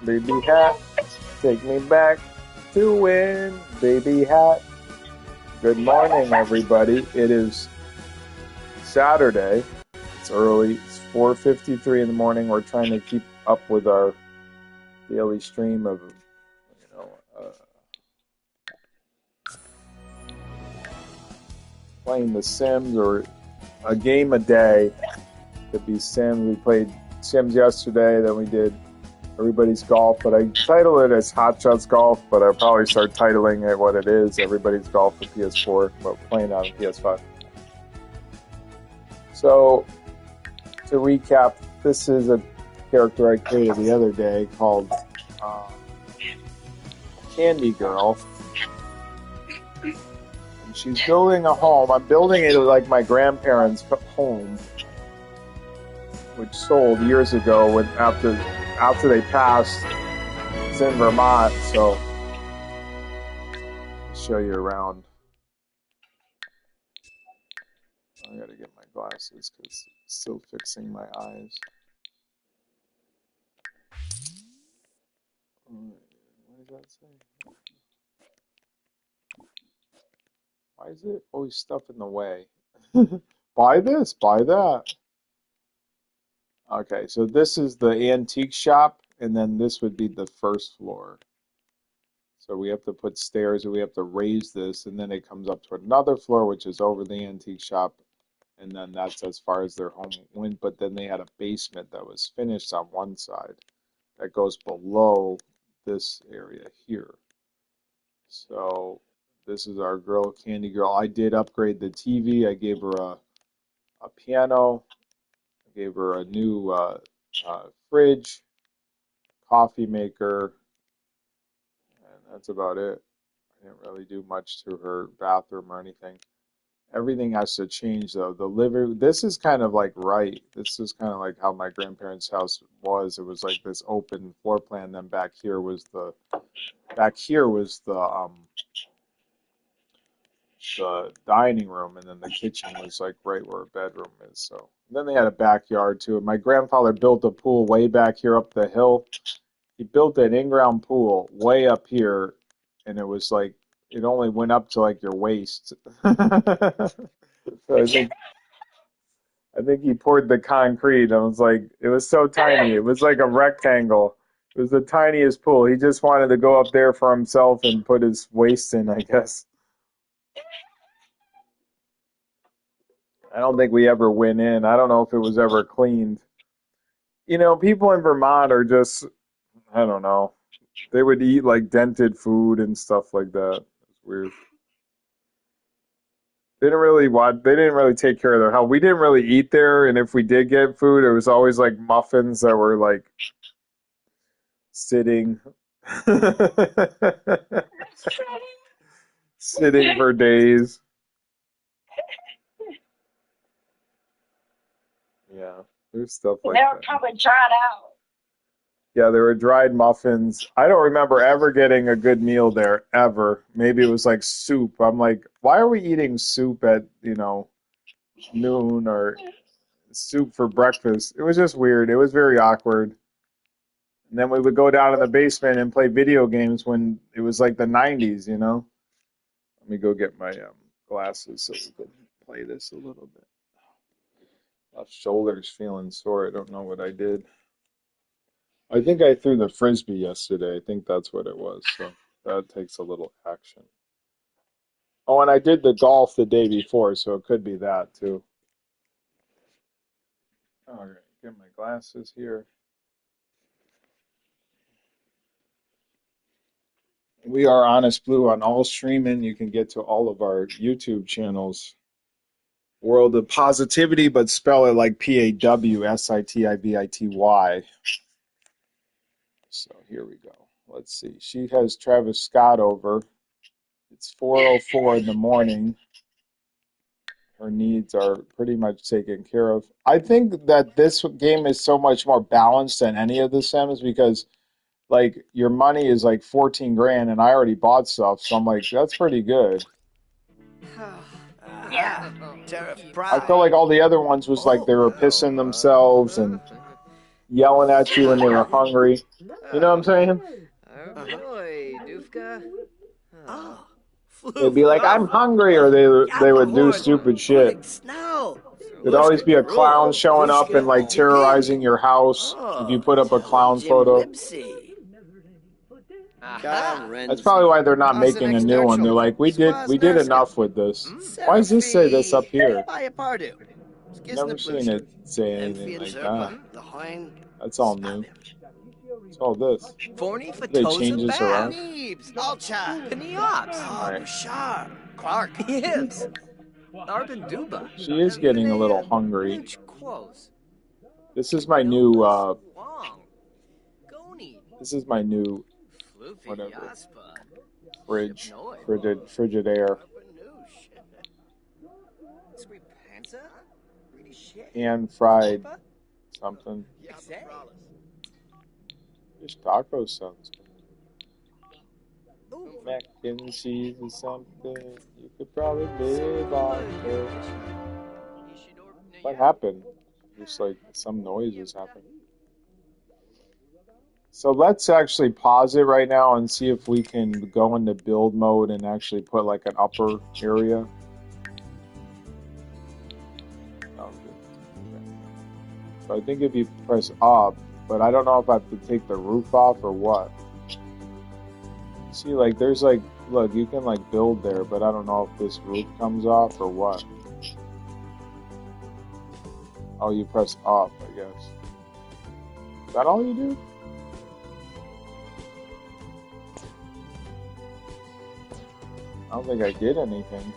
baby hat. Take me back to when, baby hat. Good morning, everybody. It is Saturday. It's early. It's 4:53 in the morning. We're trying to keep up with our daily stream of, playing The Sims or a game a day. Could be Sims. We played Sims yesterday. Then we did Everybody's Golf, but I title it as Hot Shots Golf, but I'll probably start titling it what it is, Everybody's Golf for PS4, but playing on PS5. So, to recap, this is a character I created the other day called Candy Girl. And she's building a home. I'm building it like my grandparents' home, which sold years ago when after they passed. It's in Vermont, so I'll show you around. I gotta get my glasses because it's still fixing my eyes. What does that say? Why is it always stuff in the way? Buy this, buy that. Okay, so this is the antique shop, and then this would be the first floor. So we have to put stairs, and we have to raise this, and then it comes up to another floor, which is over the antique shop, and then that's as far as their home went. But then they had a basement that was finished on one side that goes below this area here. So this is our girl, Candy Girl. I did upgrade the TV. I gave her a piano. I gave her a new fridge, coffee maker, and that's about it. I didn't really do much to her bathroom or anything. Everything has to change though. The living, this is kind of like This is kind of like how my grandparents' house was. It was like this open floor plan. Then back here was the dining room, and then the kitchen was like right where a bedroom is. So then they had a backyard too. And my grandfather built a pool way back here up the hill. He built an in-ground pool way up here, and it was like it only went up to like your waist. So I think he poured the concrete. I was like, it was so tiny. It was like a rectangle. It was the tiniest pool. He just wanted to go up there for himself and put his waist in, I guess. I don't think we ever went in. I don't know if it was ever cleaned. You know, people in Vermont are just, I don't know. They would eat like dented food and stuff like that. It's weird. They didn't really take care of their health. We didn't really eat there, and if we did get food, it was always like muffins that were like sitting sitting for days. Yeah, there's stuff like They were that. probably dried out. Yeah, there were dried muffins. I don't remember ever getting a good meal there, ever. Maybe it was like soup. I'm like, why are we eating soup at, noon or soup for breakfast? It was just weird. It was very awkward. And then we would go down in the basement and play video games when it was like the 90s. Let me go get my glasses so we can play this a little bit. Left shoulder's feeling sore. I don't know what I did. I think I threw the frisbee yesterday. I think that's what it was. So that takes a little action. Oh, and I did the golf the day before, so it could be that too. All right, get my glasses here. We are Honest Blue on all streaming. You can get to all of our YouTube channels. World of Positivity, but spell it like PAWSITIVITY. So here we go. Let's see. She has Travis Scott over. It's 4:04 in the morning. Her needs are pretty much taken care of. I think that this game is so much more balanced than any of the Sims because, like, your money is like 14 grand, and I already bought stuff, so I'm like, that's pretty good. Yeah. I felt like all the other ones was like they were pissing themselves, and yelling at you when they were hungry. You know what I'm saying? Boy, Dufka. Oh, They'd be like, "I'm hungry," or they would do stupid shit. There'd always be a clown showing up and like terrorizing your house if you put up a clown photo. That's probably why they're not making a new one. They're like, we did enough with this. Why does this say this up here? Never seen it say anything like that. That's all new. It's all this. They change this around. Alright. She is getting a little hungry. This is my new whatever frigid air. Pan fried something. There's taco sounds. Mac and cheese or something. You could probably live off it. What happened? Just like some noises happened. So let's actually pause it right now and see if we can go into build mode and actually put like an upper area. Okay. So I think if you press up, but I don't know if I have to take the roof off or what. See, like there's like, look, you can like build there, but I don't know if this roof comes off or what. Oh, you press up, I guess. Is that all you do? I don't think I did anything.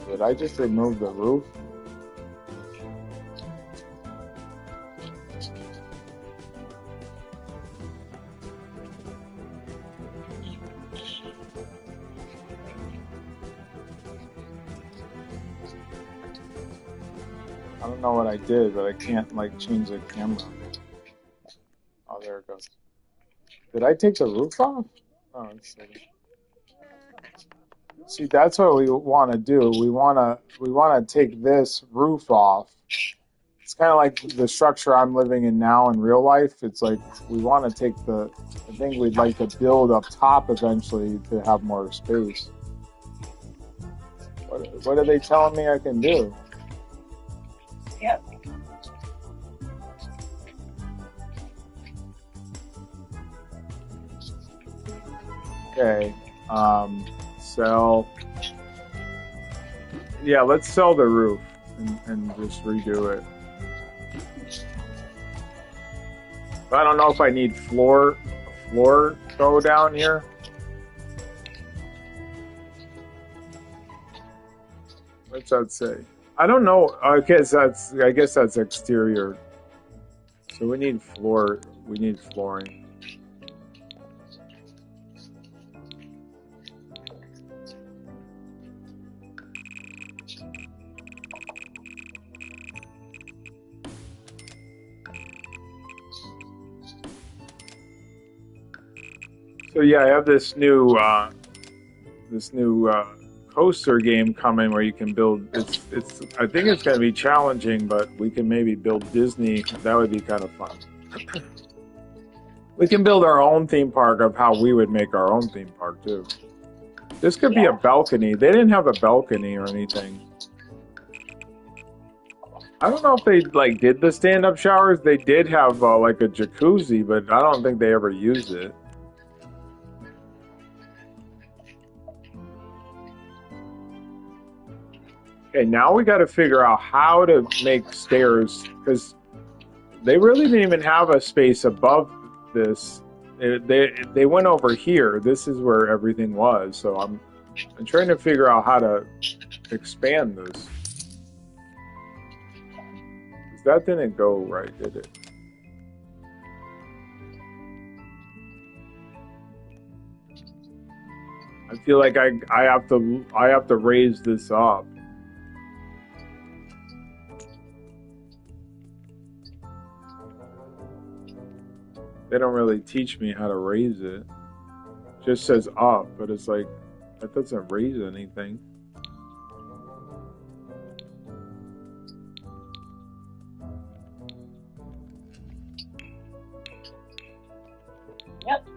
Did I just remove the roof? I don't know what I did, but I can't like change the camera. Oh, there it goes. Did I take the roof off? Oh, let's see. See, that's what we want to do. We want to take this roof off. It's kind of like the structure I'm living in now in real life. It's like we want to take the thing we'd like to build up top eventually to have more space. What are they telling me I can do? Yep. Okay. Sell. Yeah, let's sell the roof and just redo it. But I don't know if I need floor go down here. What's that say? I don't know. I guess that's exterior. So we need floor. We need flooring. So yeah, I have this new coaster game coming where you can build. It's. I think it's going to be challenging, but we can maybe build Disney. That would be kind of fun. We can build our own theme park of how we would make our own theme park too. This could be a balcony. They didn't have a balcony or anything. I don't know if they like did the stand-up showers. They did have like a jacuzzi, but I don't think they ever used it. Okay, now we got to figure out how to make stairs because they really didn't even have a space above this. They went over here. This is where everything was. So I'm trying to figure out how to expand this. That didn't go right, did it? I feel like I have to raise this up. They don't really teach me how to raise it. Just says up, but it's like, that doesn't raise anything. Yep.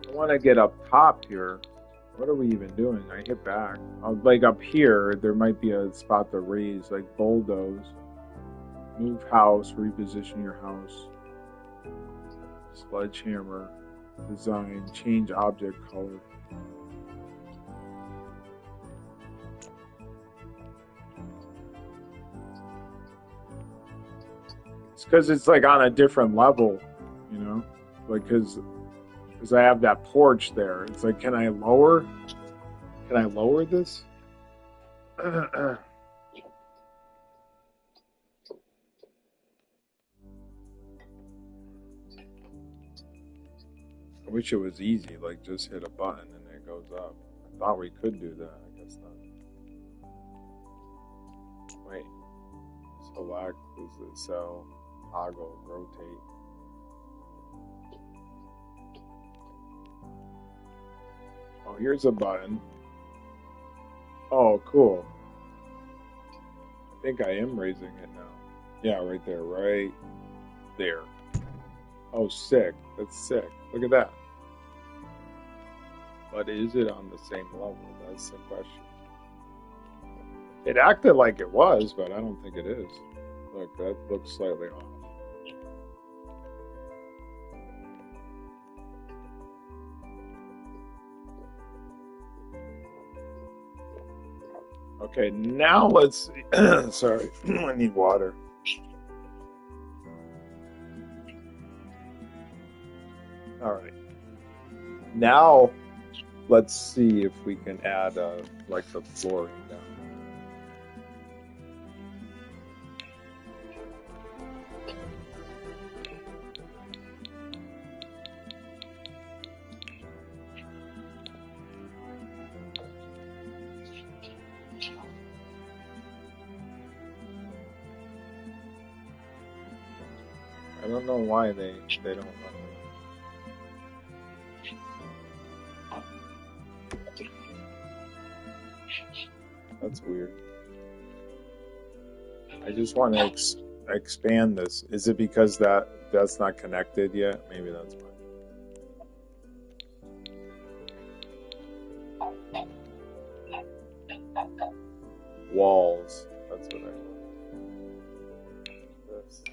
I want to get up top here. What are we even doing? I hit back. Like up here, there might be a spot to raise, like bulldoze. Move house, reposition your house. Sledgehammer, design, change object color. It's because it's like on a different level, you know? Like, because I have that porch there. It's like, can I lower this? I wish it was easy, like just hit a button and it goes up. I thought we could do that, I guess not. Wait. Select, is it cell, toggle, rotate. Oh, here's a button. Oh, cool. I think I am raising it now. Yeah, right there, right there. Oh, sick. That's sick. Look at that. But is it on the same level? That's the question. It acted like it was, but I don't think it is. Look, that looks slightly off. Okay, now let's see. Sorry, I need water. All right. Now, let's see if we can add like the flooring down. I don't know why they don't run it. That's weird. I just want to expand this. Is it because that's not connected yet? Maybe that's why. Walls. That's what I want. This.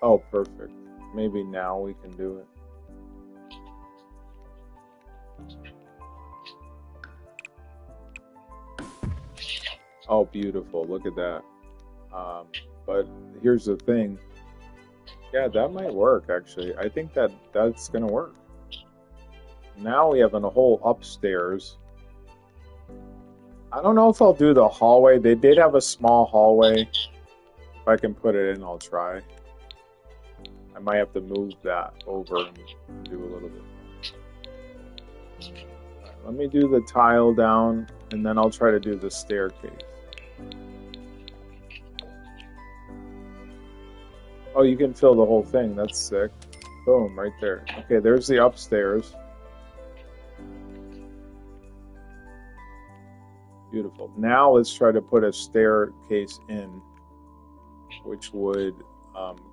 Oh, perfect. Maybe now we can do it. Oh, beautiful. Look at that. But here's the thing. Yeah, that might work, actually. I think that's going to work. Now we have a whole upstairs. I don't know if I'll do the hallway. They did have a small hallway. If I can put it in, I'll try. I might have to move that over and do a little bit. Right, let me do the tile down, and then I'll try to do the staircase. Oh, you can fill the whole thing. That's sick. Boom, right there. Okay, there's the upstairs. Beautiful. Now let's try to put a staircase in, which would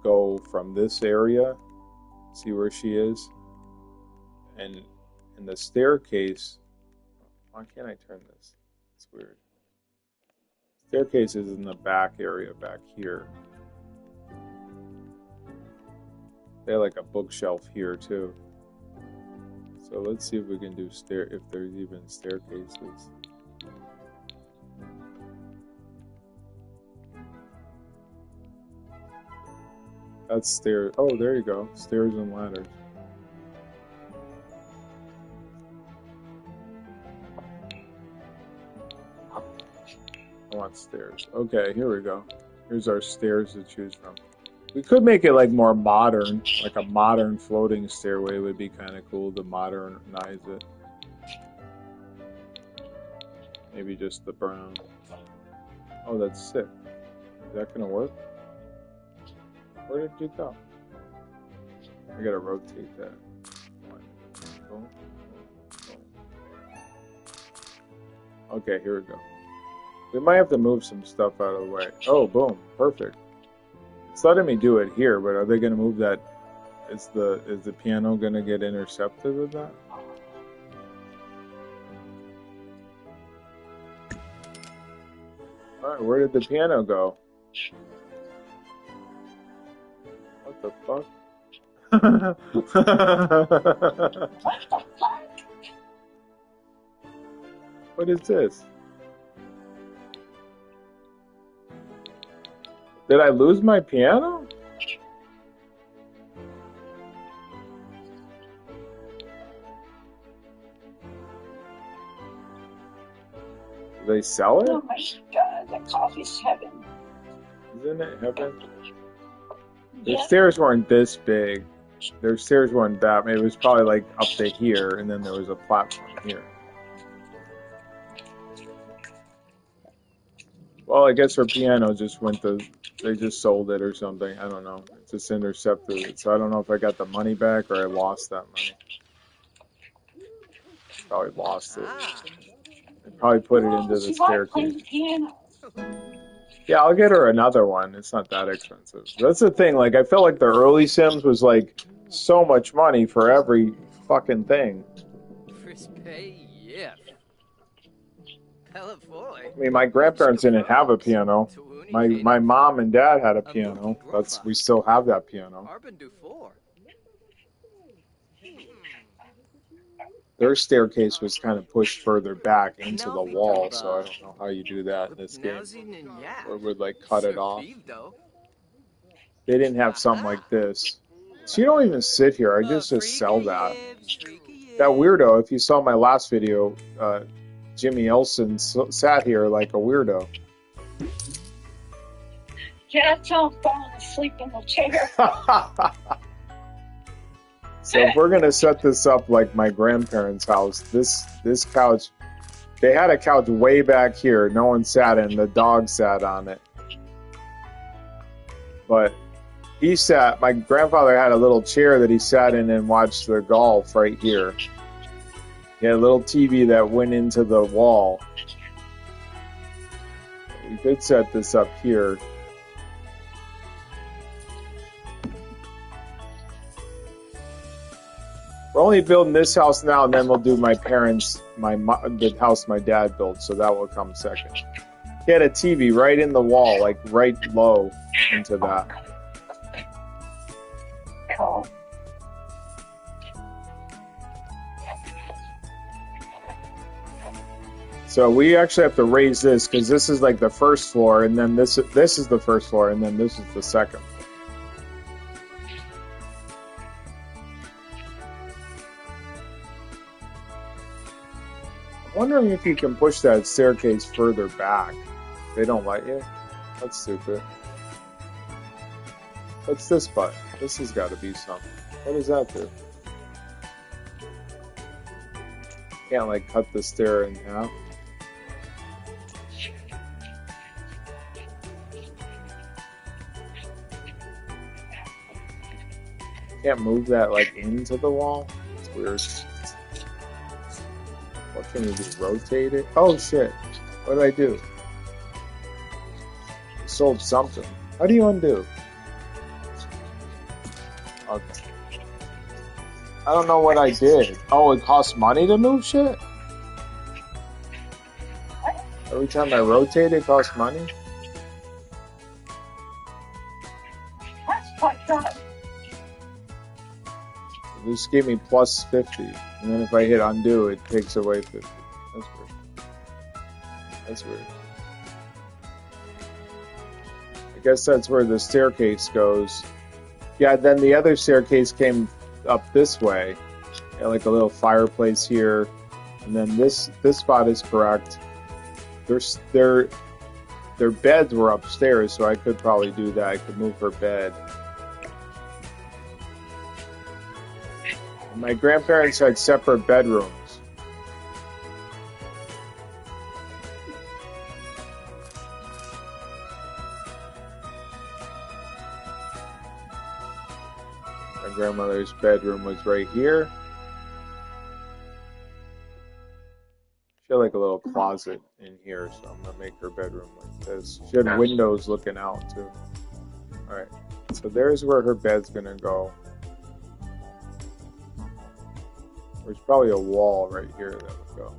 go from this area. See where she is? And in the staircase, why can't I turn this? It's weird. Staircase is in the back area back here. They have like a bookshelf here too. So let's see if we can do if there's even staircases. That's stairs. Oh, there you go. Stairs and ladders. I want stairs. Okay, here we go. Here's our stairs to choose from. We could make it like more modern, like a modern floating stairway would be kind of cool to modernize it. Maybe just the brown. Oh, that's sick. Is that gonna work? Where did you go? I gotta rotate that. Boom, boom. Okay, here we go. We might have to move some stuff out of the way. Oh, boom, perfect. It's letting me do it here, but are they gonna move that? Is the piano gonna get intercepted with that? All right, where did the piano go? What the fuck? What is this? Did I lose my piano? Do they sell it? Oh my God, that coffee's heaven. Isn't it heaven? The Yeah. stairs weren't this big. Their stairs weren't that. Maybe it was probably like up to here, and then there was a platform here. Well, I guess her piano just went to. They just sold it or something. I don't know. It just intercepted it. So I don't know if I got the money back or I lost that money. Probably lost it. Ah. I probably put it into the She likes playing staircase. the piano. Yeah, I'll get her another one. It's not that expensive. That's the thing. Like, I felt like the early Sims was like so much money for every fucking thing. Crispy, yeah. Pelafoy. I mean, my grandparents didn't have a piano. My mom and dad had a piano. We still have that piano. Arbin do four. Their staircase was kind of pushed further back into the wall, so I don't know how you do that in this game. Or would like cut it off. They didn't have something like this. So you don't even sit here. I just sell that. That weirdo, if you saw my last video, Jimmy Elson sat here like a weirdo. Yeah, that's how I'm falling asleep in the chair. So if we're gonna set this up like my grandparents' house, this couch, they had a couch way back here. No one sat in. The dog sat on it. But my grandfather had a little chair that he sat in and watched the golf right here. He had a little TV that went into the wall. We could set this up here. We're only building this house now, and then we'll do my parents, the house my dad built, so that will come second. He had a TV right in the wall, like right low into that. Cool. So we actually have to raise this because this is like the first floor, and then this is the first floor, and then this is the second. I'm wondering if you can push that staircase further back. They don't let you? That's stupid. What's this button? This has got to be something. What does that do? Can't like cut the stair in half. Can't move that like into the wall. It's weird. What can you do? Rotate it? Oh shit. What did I do? I sold something. How do you undo? Okay. I don't know what I did. Oh, it costs money to move shit? Every time I rotate, it costs money? That's quite good. This gave me plus 50. And then if I hit undo, it takes away 50. That's weird. That's weird. I guess that's where the staircase goes. Yeah, then the other staircase came up this way. Yeah, like a little fireplace here. And then this spot is correct. Their beds were upstairs, so I could probably do that. I could move her bed. My grandparents had separate bedrooms. My grandmother's bedroom was right here. She had like a little closet in here, so I'm gonna make her bedroom like this. She had windows looking out too. Alright, so there's where her bed's gonna go. There's probably a wall right here that would go.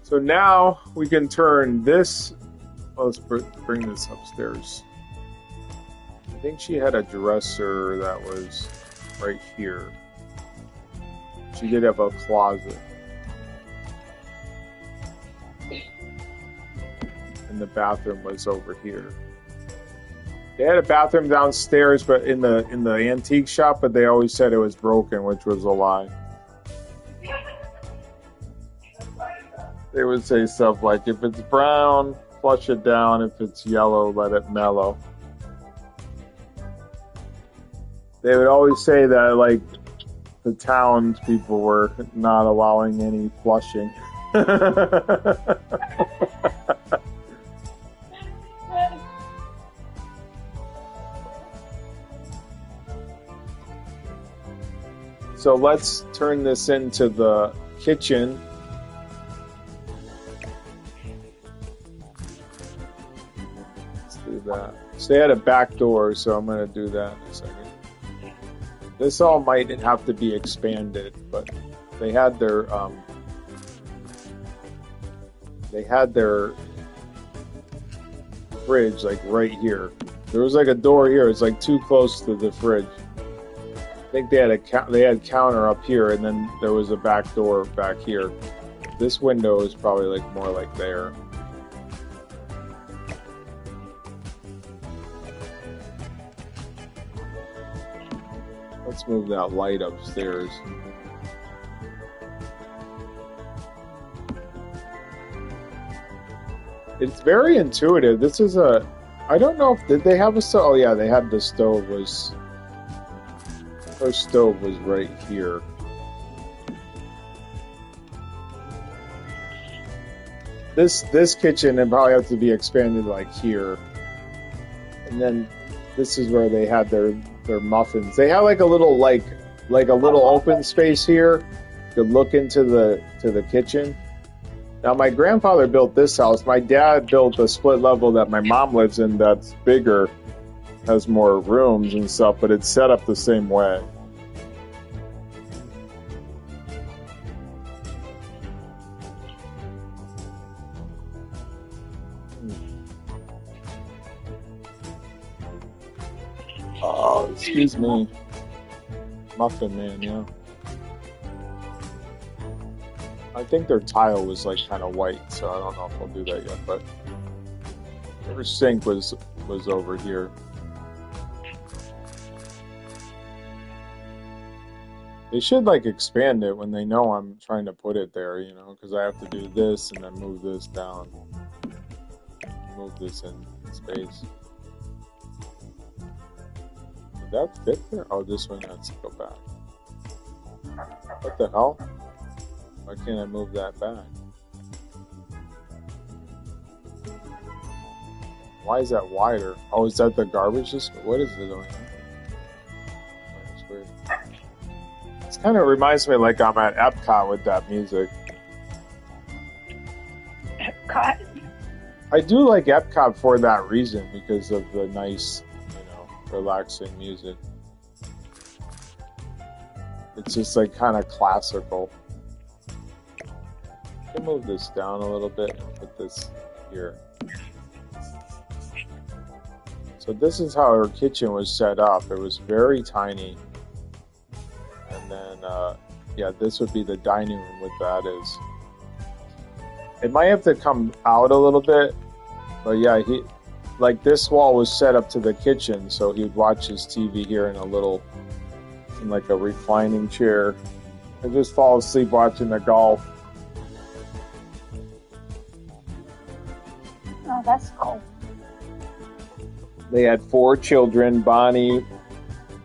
So now we can turn this. Let's bring this upstairs. I think she had a dresser that was right here. She did have a closet. And the bathroom was over here. They had a bathroom downstairs, but in the antique shop, but they always said it was broken, which was a lie. They would say stuff like, if it's brown, flush it down. If it's yellow, let it mellow. They would always say that, like, the townspeople were not allowing any flushing. So let's turn this into the kitchen. Let's do that. So they had a back door, so I'm going to do that in a second. This all might have to be expanded, but they had their fridge like right here. There was like a door here. It's like too close to the fridge. I think they had counter up here, and then there was a back door back here. This window is probably like more like there. Let's move that light upstairs. It's very intuitive. This is a... I don't know if... Did they have a stove? Oh yeah, they had the stove was... Her stove was right here. This kitchen would probably have to be expanded like here. And then this is where they had their muffins. They had like a little open space here. You could look into the kitchen. Now my grandfather built this house. My dad built a split level that my mom lives in that's bigger, has more rooms and stuff, but it's set up the same way. Oh, excuse me. Muffin Man, yeah. I think their tile was like kind of white, so I don't know if I'll do that yet, but their sink was over here. They should like expand it when they know I'm trying to put it there, you know, because I have to do this and then move this down. Move this in space. Did that fit there? Oh, this one has to go back. What the hell? Why can't I move that back? Why is that wider? Oh, is that the garbage disposal? What is it doing? That's weird. This kind of reminds me like I'm at Epcot with that music. Epcot. I do like Epcot for that reason, because of the nice, relaxing music. It's just like kind of classical. I can move this down a little bit and put this here. So this is how her kitchen was set up. It was very tiny. And then, yeah, this would be the dining room what that is. It might have to come out a little bit, but yeah, like this wall was set up to the kitchen, so he'd watch his TV here in like a reclining chair and just fall asleep watching the golf. Oh, that's cool. They had 4 children: Bonnie,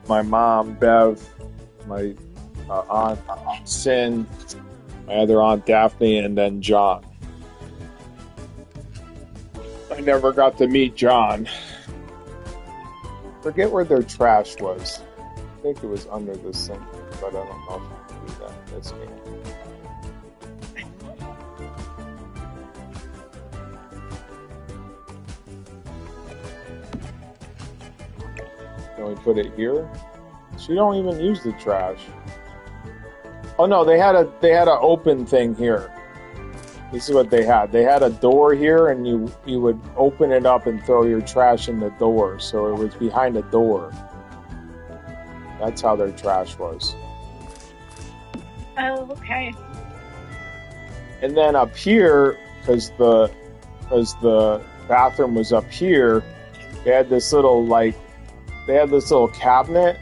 my mom, Bev, my aunt, Sin, my other aunt, Daphne, and then John. I never got to meet John. Forget where their trash was. think it was under the sink, but I don't know if you can do that in this game. Can we put it here? So you don't even use the trash. Oh no, they had an open thing here. This is what they had. They had a door here, and you would open it up and throw your trash in the door. So it was behind a door. That's how their trash was. Oh, okay. And then up here, because the bathroom was up here, they had this little cabinet,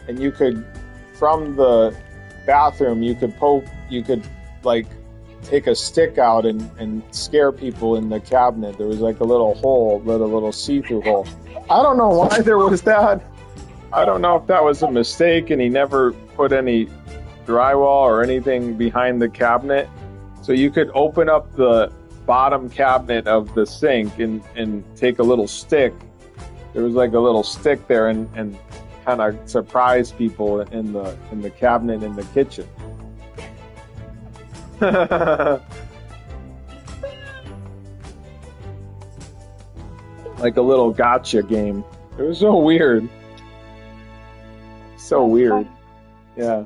and you could, from the bathroom, you could like take a stick out and scare people in the cabinet. There was like a little hole, a little see-through hole. I don't know why there was that. I don't know if that was a mistake and he never put any drywall or anything behind the cabinet. So you could open up the bottom cabinet of the sink and take a little stick. There was like a little stick there and kind of surprise people in the cabinet in the kitchen. Like a little gotcha game. It was so weird. So weird. Yeah.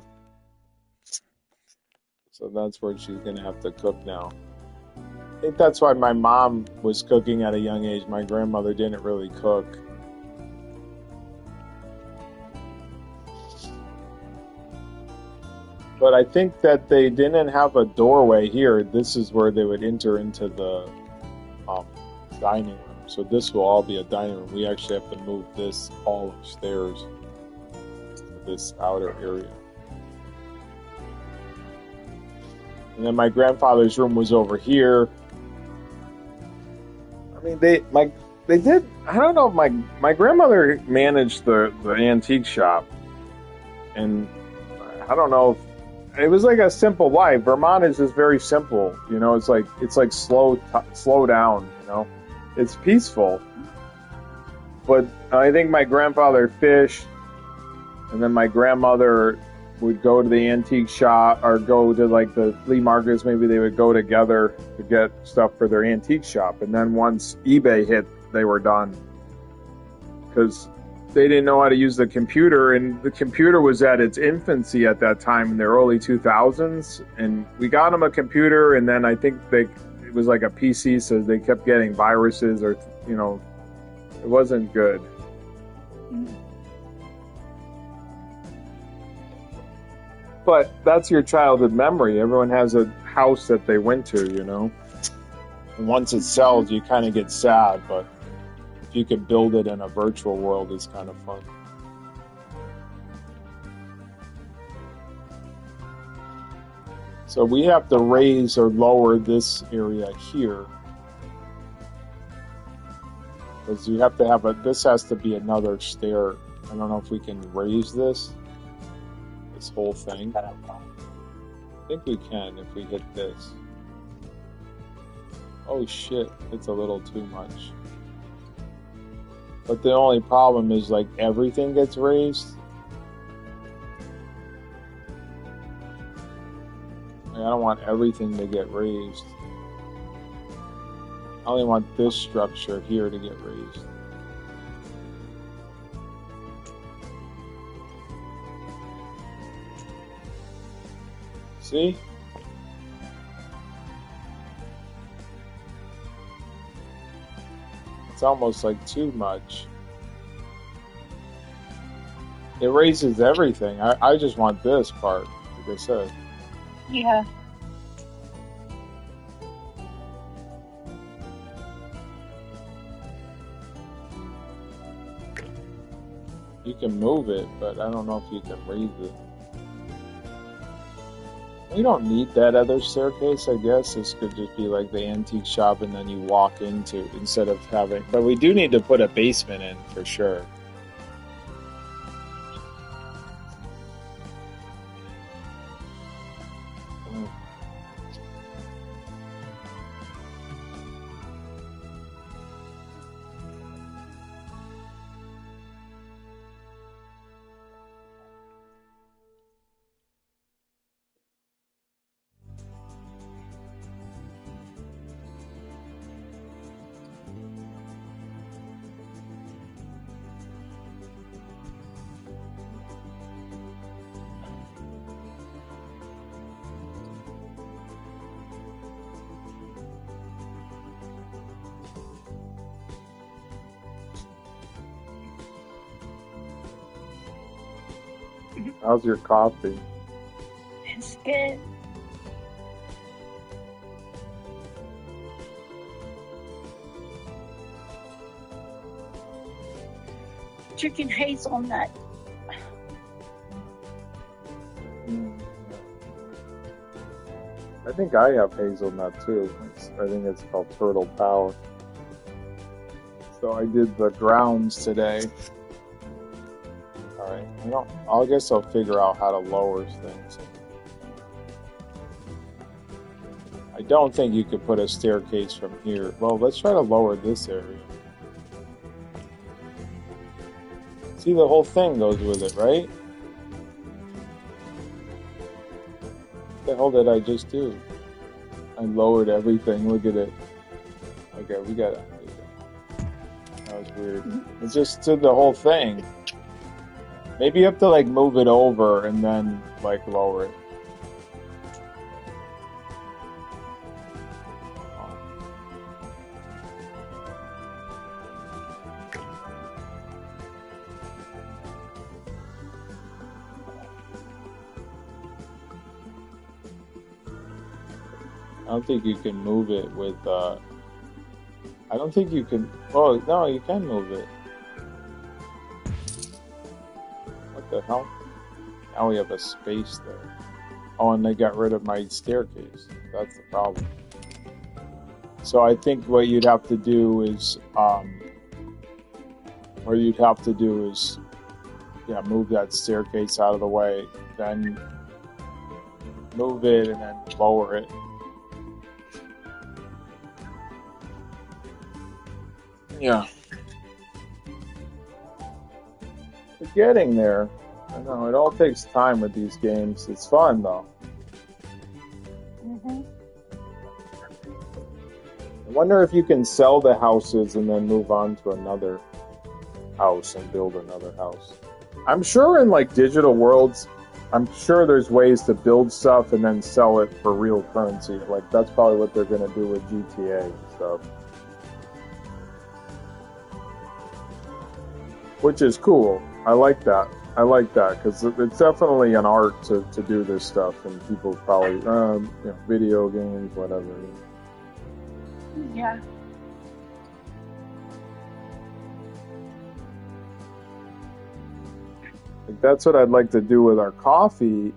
So that's where she's gonna have to cook now. I think that's why my mom was cooking at a young age. My grandmother didn't really cook. But I think that they didn't have a doorway here. This is where they would enter into the dining room. So this will all be a dining room. We actually have to move this all upstairs to this outer area. And then my grandfather's room was over here. I mean, they did. I don't know if my grandmother managed the antique shop, and I don't know if it was like a simple life. Vermont is just very simple, you know. It's like slow down, you know. It's peaceful. But I think my grandfather fished, and then my grandmother would go to the antique shop or go to like the flea markets. Maybe they would go together to get stuff for their antique shop. And then once eBay hit, they were done because they didn't know how to use the computer, and the computer was at its infancy at that time in the early 2000s. And we got them a computer, and then I think it was like a PC, so they kept getting viruses, or you know, it wasn't good. But that's your childhood memory. Everyone has a house that they went to, you know. And once it sells, you kind of get sad, but if you could build it in a virtual world, it's kind of fun. So we have to raise or lower this area here. Because you have to have this has to be another stair. I don't know if we can raise this whole thing. I think we can if we hit this. Oh shit, it's a little too much. But the only problem is like everything gets raised. I don't want everything to get raised. I only want this structure here to get raised. See? It's almost like too much. It raises everything. I just want this part, like I said. Yeah. You can move it, but I don't know if you can raise it. We don't need that other staircase, I guess. This could just be like the antique shop and then you walk into, instead of having... But we do need to put a basement in, for sure. How's your coffee? It's good. Chicken hazelnut. I think I have hazelnut too. I think it's called Turtle Power. So I did the grounds today. All right, I guess I'll figure out how to lower things. I don't think you could put a staircase from here. Well, let's try to lower this area. See, the whole thing goes with it, right? What the hell did I just do? I lowered everything. Look at it. Okay, we got it. That was weird. It just did the whole thing. Maybe you have to like move it over and then like lower it. I don't think you can move it with, I don't think you can, oh, no, you can move it. What the hell? Now we have a space there. Oh, and they got rid of my staircase. That's the problem. So I think what you'd have to do is, yeah, move that staircase out of the way, then move it and then lower it. Yeah. We're getting there. I know, it all takes time with these games. It's fun, though. Mm-hmm. I wonder if you can sell the houses and then move on to another house and build another house. I'm sure in, like, digital worlds, I'm sure there's ways to build stuff and then sell it for real currency. Like, that's probably what they're going to do with GTA and stuff. Which is cool. I like that. I like that because it's definitely an art to do this stuff, and people probably, video games, whatever. Yeah. Like, that's what I'd like to do with our coffee.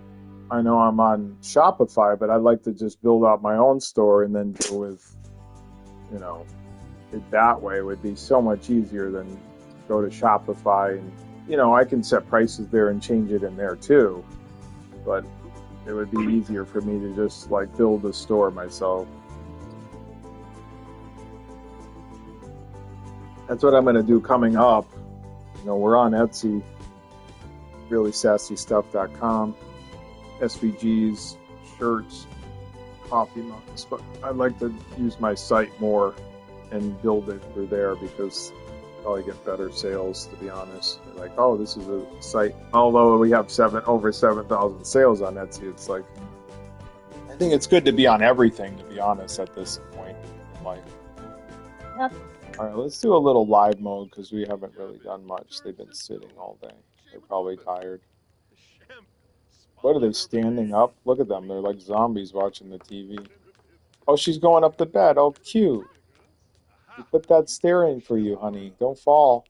I know I'm on Shopify, but I'd like to just build out my own store and then deal with, it that way. It would be so much easier than go to Shopify and, I can set prices there and change it in there too. But it would be easier for me to just like build a store myself. That's what I'm going to do coming up. We're on Etsy, reallySassyStuff.com, SVGs, shirts, coffee mugs. But I'd like to use my site more and build it through there because probably get better sales, to be honest. They're like, oh, this is a site. Although we have over 7,000 sales on Etsy, it's like, I think it's good to be on everything, to be honest, at this point in life. Yep. All right, let's do a little live mode because we haven't really done much. They've been sitting all day. They're probably tired. What are they standing up? Look at them. They're like zombies watching the TV. Oh, she's going up the bed. Oh, cute. You put that stair in for you, honey. Don't fall.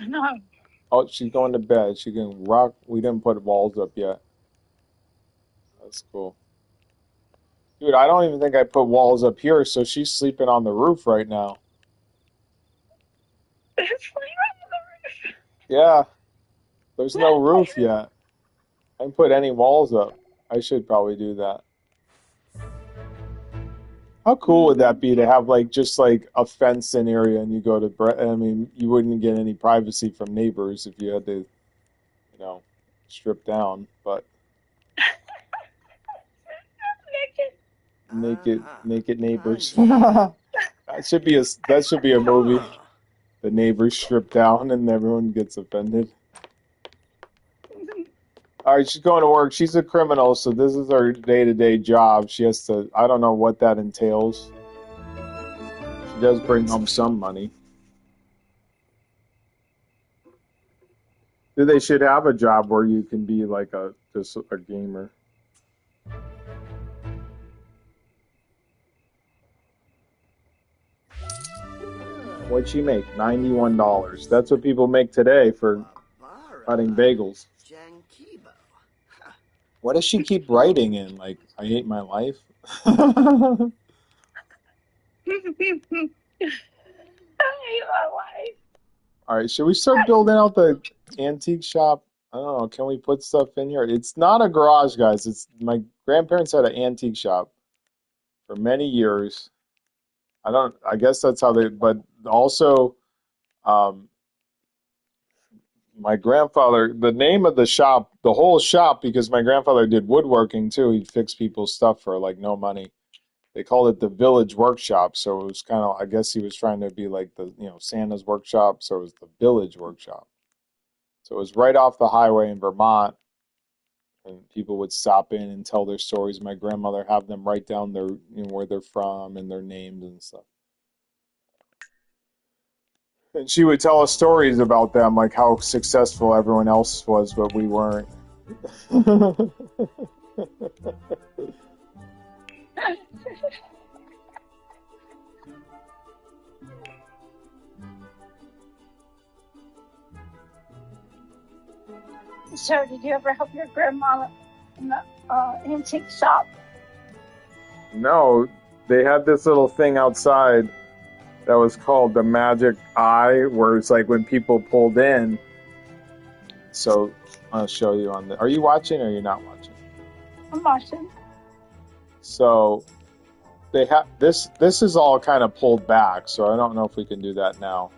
No. Oh, she's going to bed. She can rock. We didn't put walls up yet. That's cool. Dude, I don't even think I put walls up here, so she's sleeping on the roof right now. It's right on the roof. Yeah. There's no roof yet. I didn't put any walls up. I should probably do that. How cool would that be to have just a fenced-in area and you go to, I mean, you wouldn't get any privacy from neighbors if you had to, strip down, but naked neighbors. That should be a movie. The neighbors strip down and everyone gets offended. All right, she's going to work. She's a criminal, so this is her day-to-day job. She has to, I don't know what that entails. She does bring home some money. They should have a job where you can be like just a gamer. What'd she make? $91. That's what people make today for cutting bagels. What does she keep writing in? Like, I hate my life? I hate my life. All right, should we start building out the antique shop? I don't know. Can we put stuff in here? It's not a garage, guys. It's my grandparents had an antique shop for many years. I guess that's how they, but also, um, my grandfather, the name of the shop, the whole shop, because my grandfather did woodworking too. He'd fix people's stuff for like no money. They called it the Village Workshop. So it was kind of, I guess he was trying to be like the, Santa's workshop. So it was the Village Workshop. So it was right off the highway in Vermont. And people would stop in and tell their stories. My grandmother have them write down their, where they're from and their names and stuff. And she would tell us stories about them, like how successful everyone else was, but we weren't. So, did you ever help your grandma in the antique shop? No, they had this little thing outside that was called the Magic Eye, where it's like when people pulled in. So I'll show you on the. Are you watching or are you not watching? I'm watching. So they have this. This is all kind of pulled back, so I don't know if we can do that now.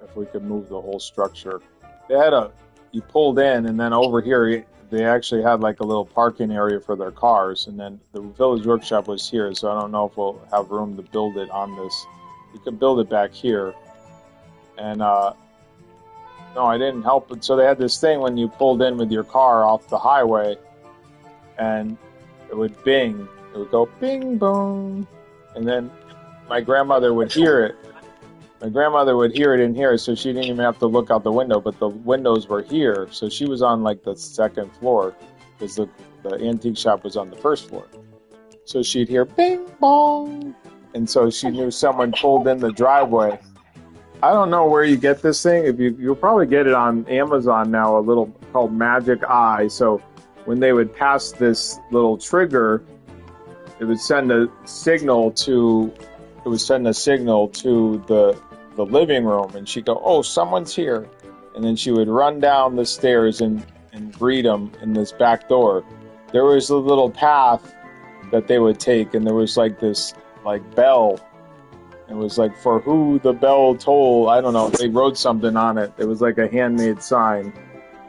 If we could move the whole structure, they had you pulled in, and then over here they actually had like a little parking area for their cars, and then the Village Workshop was here, so I don't know if we'll have room to build it on this. You could build it back here, and no, I didn't help it. So they had this thing when you pulled in with your car off the highway, and it would bing, it would go bing bong, and then my grandmother would hear it. My grandmother would hear it in here, so she didn't even have to look out the window, but the windows were here, so she was on like the second floor, because the antique shop was on the first floor. So she'd hear bing bong, and so she knew someone pulled in the driveway. I don't know where you get this thing. If you'll probably get it on Amazon now, a little called Magic Eye. So when they would pass this little trigger, it would send a signal to the living room, and she'd go, "Oh, someone's here," and then she would run down the stairs and greet them in this back door. There was a little path that they would take, and there was like this like bell. It was like, for who the bell toll. I don't know. They wrote something on it. It was like a handmade sign.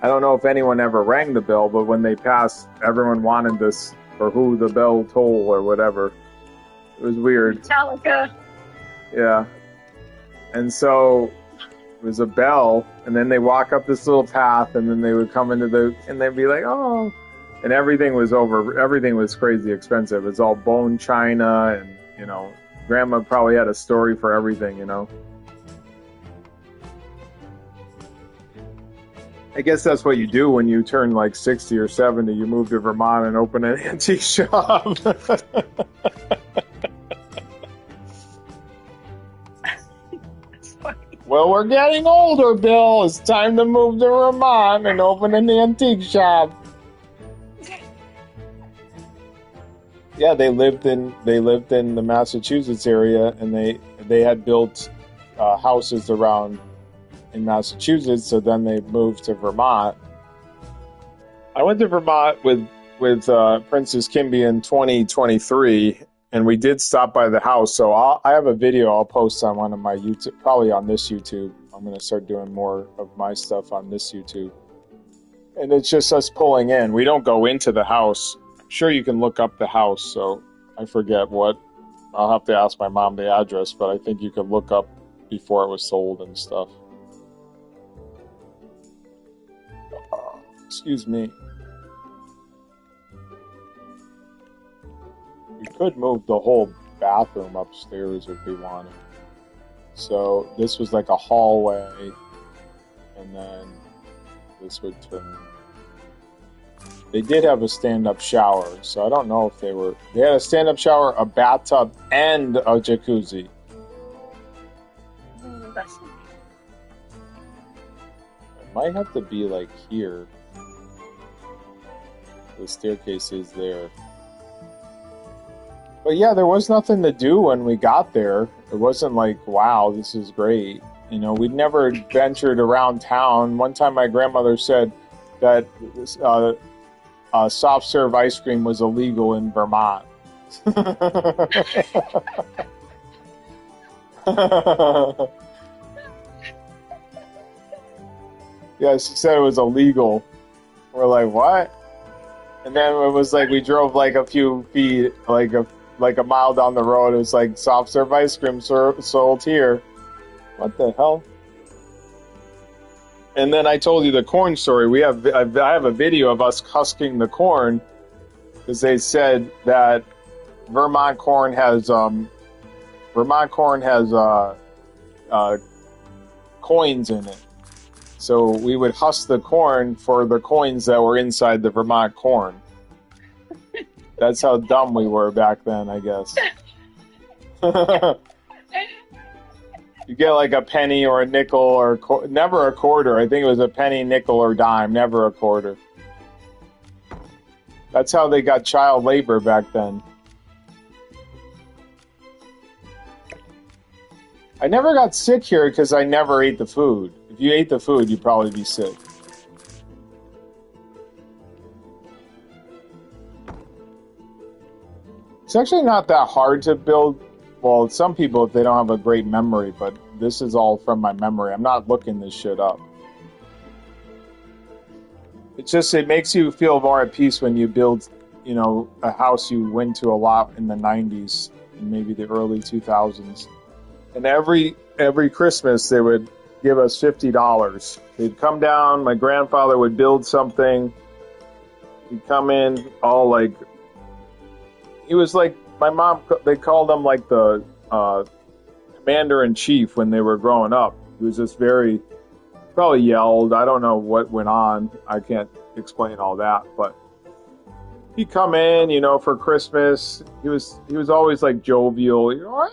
I don't know if anyone ever rang the bell, but when they passed, everyone wanted this, for who the bell toll or whatever. It was weird. Metallica. Yeah. And so it was a bell, and then they walk up this little path, and then they would come into and they'd be like, "Oh," and everything was crazy expensive. It's all bone china, and Grandma probably had a story for everything, I guess that's what you do when you turn like 60 or 70. You move to Vermont and open an antique shop. Well, we're getting older, Bill. It's time to move to Vermont and open an antique shop. Yeah, they lived in the Massachusetts area, and they had built houses around in Massachusetts. So then they moved to Vermont. I went to Vermont with Princess Kimby in 2023. And we did stop by the house, so I have a video I'll post on one of my YouTube, probably on this YouTube. I'm going to start doing more of my stuff on this YouTube. And it's just us pulling in. We don't go into the house. I'm sure you can look up the house, so I forget what. I'll have to ask my mom the address, but I think you can look up before it was sold and stuff. Excuse me. We could move the whole bathroom upstairs if we wanted. So this was like a hallway, and then this would turn. They did have a stand-up shower, so I don't know if they were. They had a stand-up shower, a bathtub, and a jacuzzi. That's It might have to be like here. The staircase is there. But yeah, there was nothing to do when we got there. It wasn't like, wow, this is great. You know, we'd never ventured around town. One time my grandmother said that soft serve ice cream was illegal in Vermont. Yeah, she said it was illegal. We're like, what? And then it was like we drove like a few feet, like a mile down the road. It was like soft serve ice cream sold here. What the hell? And then I told you the corn story. I have a video of us husking the corn because they said that Vermont corn has coins in it. So we would husk the corn for the coins that were inside the Vermont corn. That's how dumb we were back then, I guess. You get like a penny or a nickel or never a quarter. I think it was a penny, nickel, or dime, never a quarter. That's how they got child labor back then. I never got sick here because I never ate the food. If you ate the food, you'd probably be sick. It's actually not that hard to build. Well, some people, if they don't have a great memory, but this is all from my memory. I'm not looking this shit up. It's just, it makes you feel more at peace when you build, you know, a house you went to a lot in the 90s and maybe the early 2000s. And every Christmas, they would give us $50. They'd come down, my grandfather would build something. He'd come in all like, he was like, my mom, they called him like the commander-in-chief when they were growing up. He was just very, probably yelled. I don't know what went on. I can't explain all that, but he'd come in, you know, for Christmas. He was always like jovial, you know.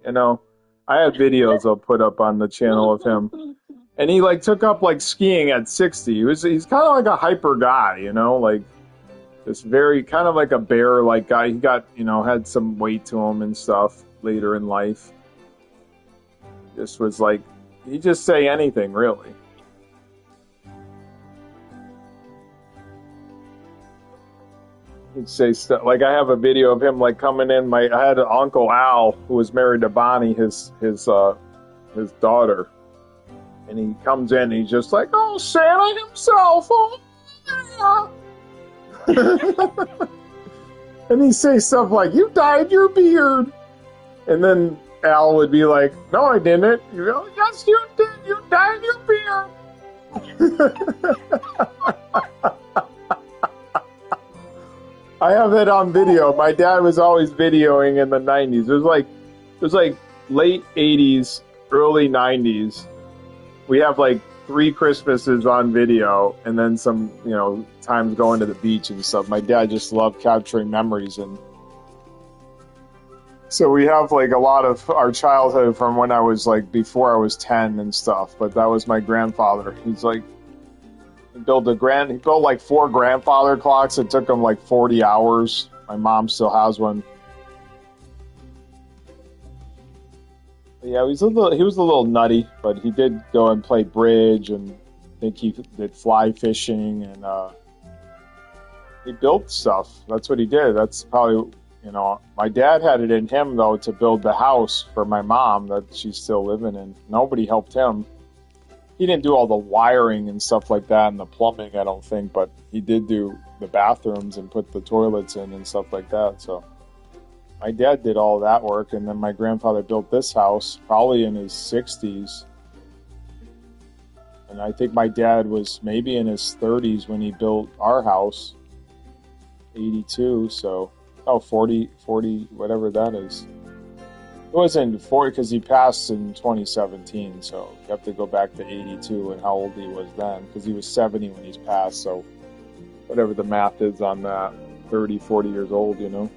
You know, I have videos I'll put up on the channel of him, and he like took up like skiing at 60. He's kind of like a hyper guy, you know, like this very kind of like a bear like guy. He got, you know, had some weight to him and stuff later in life. Just was like, he'd just say anything really. He'd say stuff like, I have a video of him like coming in. I had an Uncle Al who was married to Bonnie, his daughter, and he comes in and he's just like, oh, Santa himself, oh yeah. And he'd say stuff like, you dyed your beard, and then Al would be like, no, I didn't. You go, yes, you did. You dyed your beard. I have it on video. My dad was always videoing in the 90s. It was like late 80s, early 90s. We have like 3 Christmases on video, and then some, you know, times going to the beach and stuff. My dad just loved capturing memories, and so we have like a lot of our childhood from when I was like before I was 10 and stuff. But that was my grandfather. He's like, he built like 4 grandfather clocks. It took him like 40 hours. My mom still has one. Yeah, he was a little nutty, but he did go and play bridge, and I think he did fly fishing, and he built stuff. That's what he did. That's probably, you know, my dad had it in him though to build the house for my mom that she's still living in. Nobody helped him. He didn't do all the wiring and stuff like that and the plumbing, I don't think, but he did do the bathrooms and put the toilets in and stuff like that. So my dad did all that work, and then my grandfather built this house probably in his 60s. And I think my dad was maybe in his 30s when he built our house, 82, so 40, whatever that is. It wasn't 40 because he passed in 2017, so you have to go back to 82 and how old he was then, because he was 70 when he's passed, so whatever the math is on that, 30, 40 years old, you know.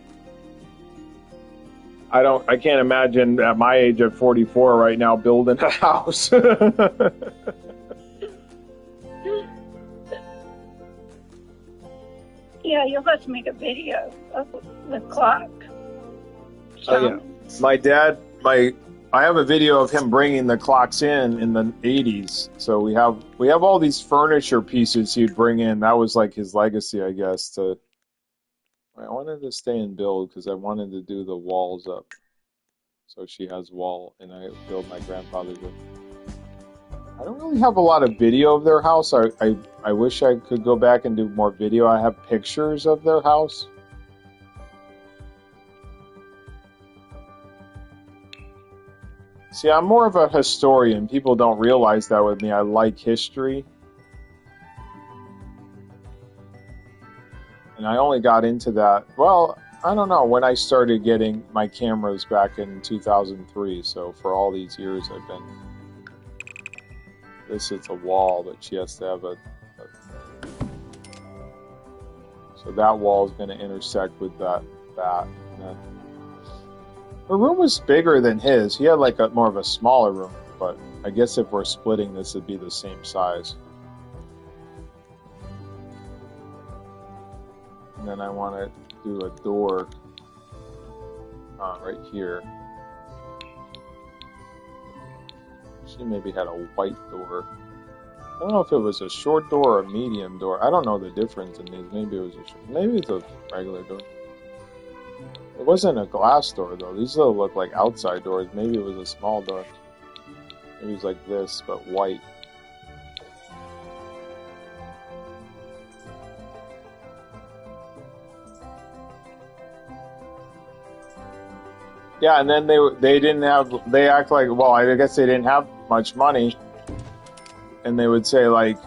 I can't imagine at my age at 44 right now building a house. Yeah, you'll have to make a video of the clock. Oh yeah, my dad, I have a video of him bringing the clocks in the 80s. So we have all these furniture pieces he'd bring in. That was like his legacy, I guess. I wanted to stay and build because I wanted to do the walls up. So she has wall, and I built my grandfather's room. I don't really have a lot of video of their house. I wish I could go back and do more video. I have pictures of their house. See, I'm more of a historian. People don't realize that with me. I like history. And I only got into that, well, I don't know, when I started getting my cameras back in 2003. So for all these years I've been... This is a wall that she has to have So that wall is going to intersect with that. And then her room was bigger than his. He had like more of a smaller room, but I guess if we're splitting this, it'd be the same size. And then I want to do a door right here. She maybe had a white door. I don't know if it was a short door or a medium door. I don't know the difference in these. Maybe it was maybe it's a regular door. It wasn't a glass door though. These all look like outside doors. Maybe it was a small door. Maybe it was like this, but white. Yeah, and then they didn't have, they act like, well, I guess they didn't have much money, and they would say like,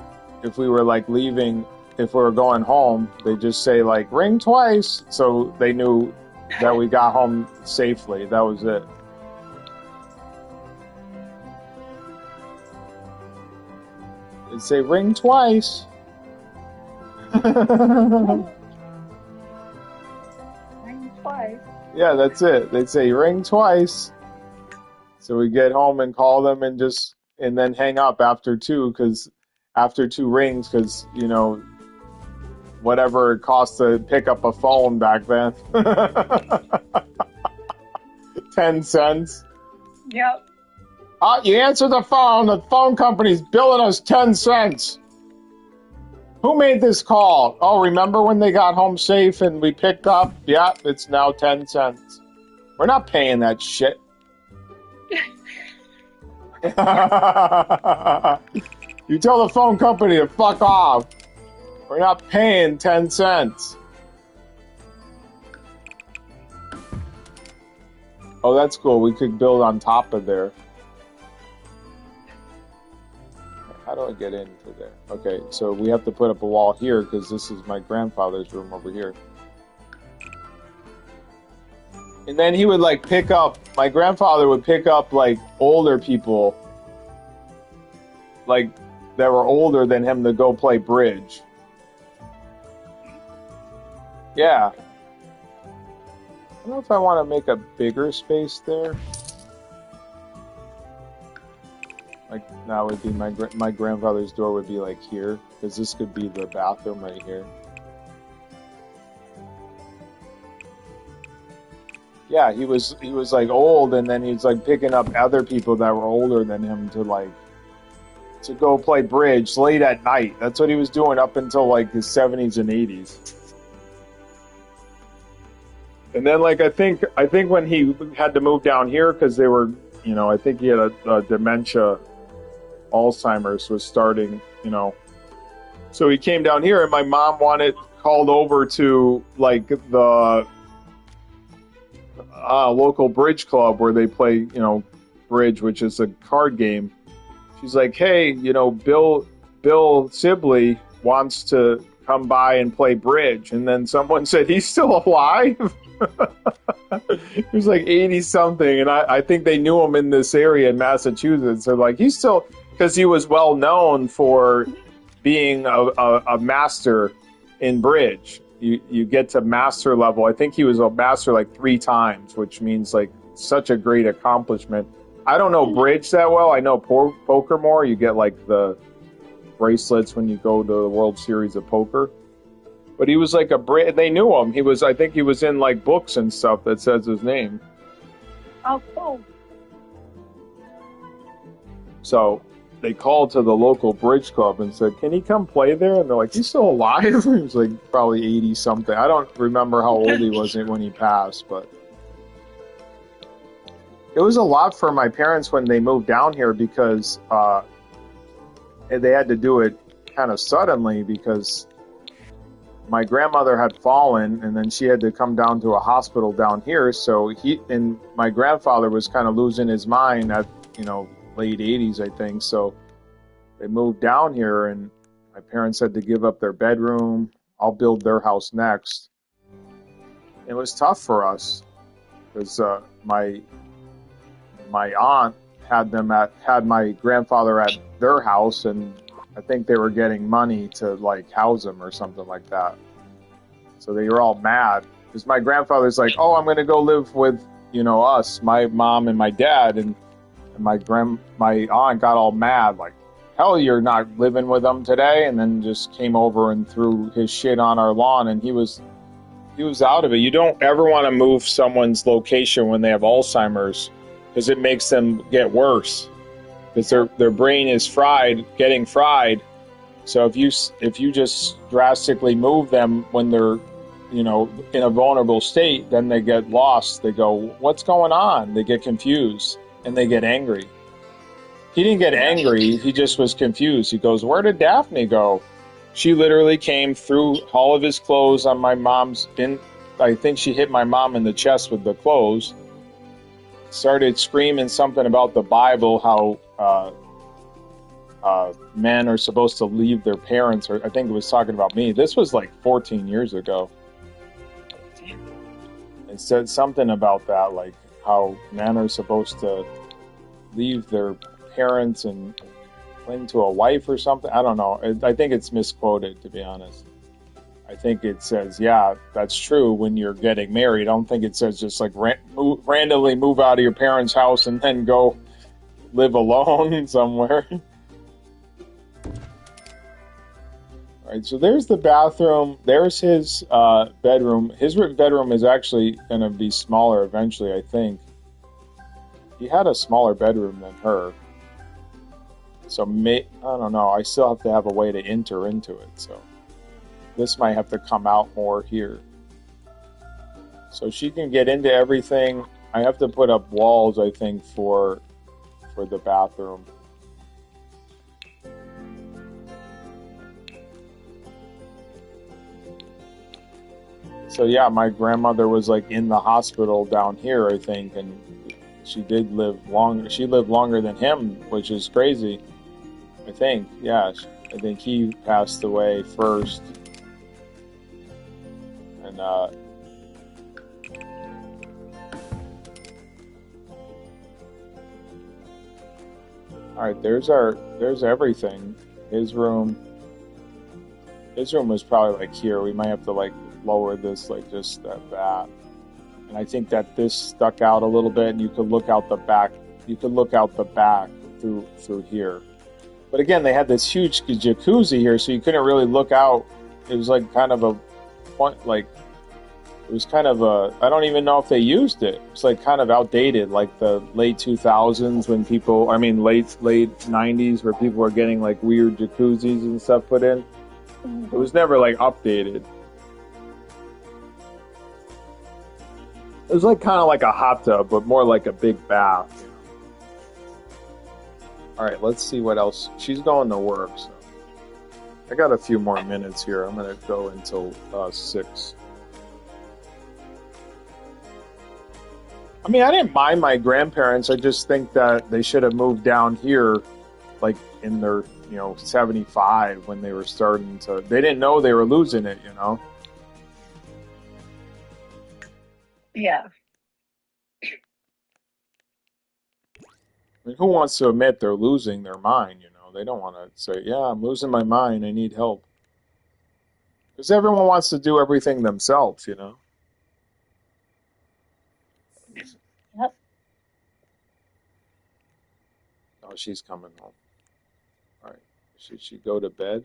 if we were like leaving, if we were going home, they just say like, ring twice, so they knew that we got home safely. That was it. They'd say ring twice. Ring twice. Yeah, that's it. They'd say ring twice. So we get home and call them and then hang up after two rings, because, you know, whatever it costs to pick up a phone back then. 10 cents. Yep. You answer the phone company's billing us 10 cents. Who made this call? Oh, remember when they got home safe and we picked up? Yeah, it's now 10 cents. We're not paying that shit. You tell the phone company to fuck off. We're not paying 10 cents. Oh, that's cool. We could build on top of there. How do I get into there? Okay, so we have to put up a wall here because this is my grandfather's room over here. And then he would like pick up, my grandfather would pick up like older people, like that were older than him, to go play bridge. Yeah. I don't know if I want to make a bigger space there. Like, that would be my grandfather's door would be like here, because this could be the bathroom right here. Yeah, he was like old, and then he's like picking up other people that were older than him to go play bridge late at night. That's what he was doing up until like his 70s and 80s. And then like I think when he had to move down here because they were, you know, I think he had a dementia, Alzheimer's was starting, you know. So he came down here, and my mom called over to like the local bridge club where they play, you know, bridge, which is a card game. She's like, hey, you know, Bill Sibley wants to come by and play bridge. And then someone said, he's still alive? He was like 80 something. And I think they knew him in this area in Massachusetts. So like, he's still, because he was well known for being a master in bridge. You get to master level. I think he was a master like 3 times, which means like such a great accomplishment. I don't know bridge that well. I know poker more. You get like the bracelets when you go to the World Series of Poker. But he was like they knew him. I think he was in like books and stuff that says his name. Oh, cool. So they called to the local bridge club and said, can he come play there? And they're like, he's still alive? He was like probably 80 something. I don't remember how old he was when he passed, but it was a lot for my parents when they moved down here because they had to do it kind of suddenly because my grandmother had fallen and then she had to come down to a hospital down here. So my grandfather was kind of losing his mind at, late 80s, I think. So they moved down here and my parents had to give up their bedroom. I'll build their house next. It was tough for us because my aunt had my grandfather at their house, and I think they were getting money to like house him or something like that. So they were all mad because my grandfather's like, "Oh, I'm going to go live with us, my mom and my dad," and my aunt got all mad like, "Hell, you're not living with them today," and then just came over and threw his shit on our lawn, and he was out of it. You don't ever want to move someone's location when they have Alzheimer's, because it makes them get worse because their brain is getting fried. So if you just drastically move them when they're in a vulnerable state, then they get lost. They go, what's going on? They get confused and they get angry. He didn't get angry, he just was confused. He goes, where did Daphne go? She literally came through all of his clothes on my mom's I think she hit my mom in the chest with the clothes. Started screaming something about the Bible, how men are supposed to leave their parents, or I think it was talking about me. This was like 14 years ago. It said something about that, like how men are supposed to leave their parents and cling to a wife or something. I don't know. I think it's misquoted, to be honest. I think it says, yeah, that's true when you're getting married. I don't think it says just like randomly move out of your parents' house and then go live alone somewhere. All right, so there's the bathroom. There's his bedroom. His bedroom is actually going to be smaller eventually, I think. He had a smaller bedroom than her. So I don't know. I still have to have a way to enter into it, so this might have to come out more here. So she can get into everything. I have to put up walls, I think, for the bathroom. So yeah, my grandmother was like in the hospital down here, I think, and she did live longer. She lived longer than him, which is crazy. I think, yeah. I think he passed away first. And all right, there's everything. His room was probably like here. We might have to like lower this like just at that. And I think that this stuck out a little bit, and you could look out the back. You could look out the back through here. But again, they had this huge jacuzzi here, so you couldn't really look out. It was like kind of a point, like it was kind of a. I don't even know if they used it. It's like kind of outdated, like the late 2000s when people. I mean, late 90s where people were getting like weird jacuzzis and stuff put in. It was never like updated. It was like kind of like a hot tub, but more like a big bath. All right, let's see what else. She's going to work, so I got a few more minutes here. I'm going to go until 6. I mean, I didn't mind my grandparents. I just think that they should have moved down here, like in their 75 when they were starting to. They didn't know they were losing it, Yeah. I mean, who wants to admit they're losing their mind, They don't want to say, yeah, I'm losing my mind, I need help. Because everyone wants to do everything themselves. Yep. Oh, she's coming home. All right. Should she go to bed?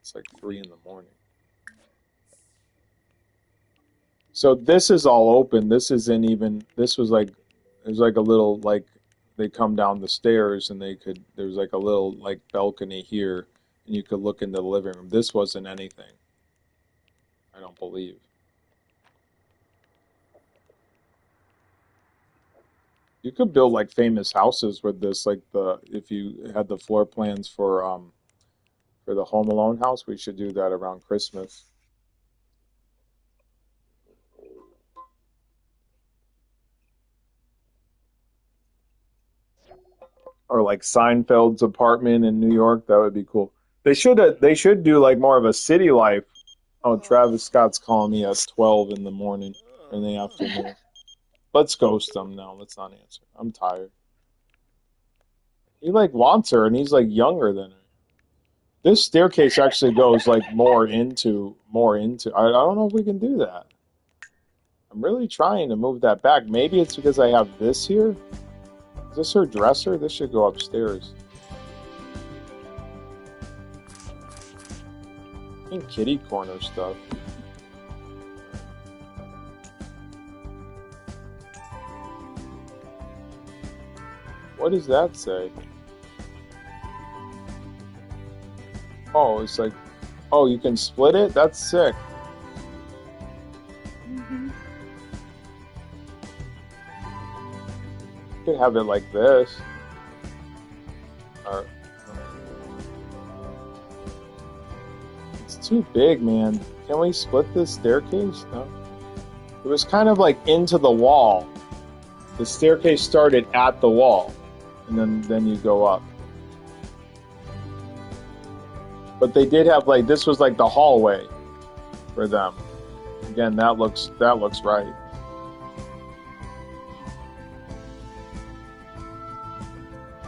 It's like 3 in the morning. So this is all open. This isn't even, this was like, there's like a little, like, they come down the stairs and there's like a little, like, balcony here, and you could look into the living room. This wasn't anything, I don't believe. You could build like famous houses with this, like if you had the floor plans for the Home Alone house, we should do that around Christmas. Or like Seinfeld's apartment in New York, that would be cool. They should do like more of a city life. Oh, Travis Scott's calling me at 12 in the morning, in the afternoon. Let's ghost him now. Let's not answer. I'm tired. He like wants her, and he's like younger than her. This staircase actually goes like more into. I don't know if we can do that. I'm really trying to move that back. Maybe it's because I have this here. Is this her dresser? This should go upstairs. I think kitty corner stuff. What does that say? Oh, it's like, oh, you can split it? That's sick. Mm-hmm. You could have it like this. Or, it's too big, man. Can we split this staircase? No. It was kind of like into the wall. The staircase started at the wall, and then you go up. But they did have like this was like the hallway for them. Again, that looks right.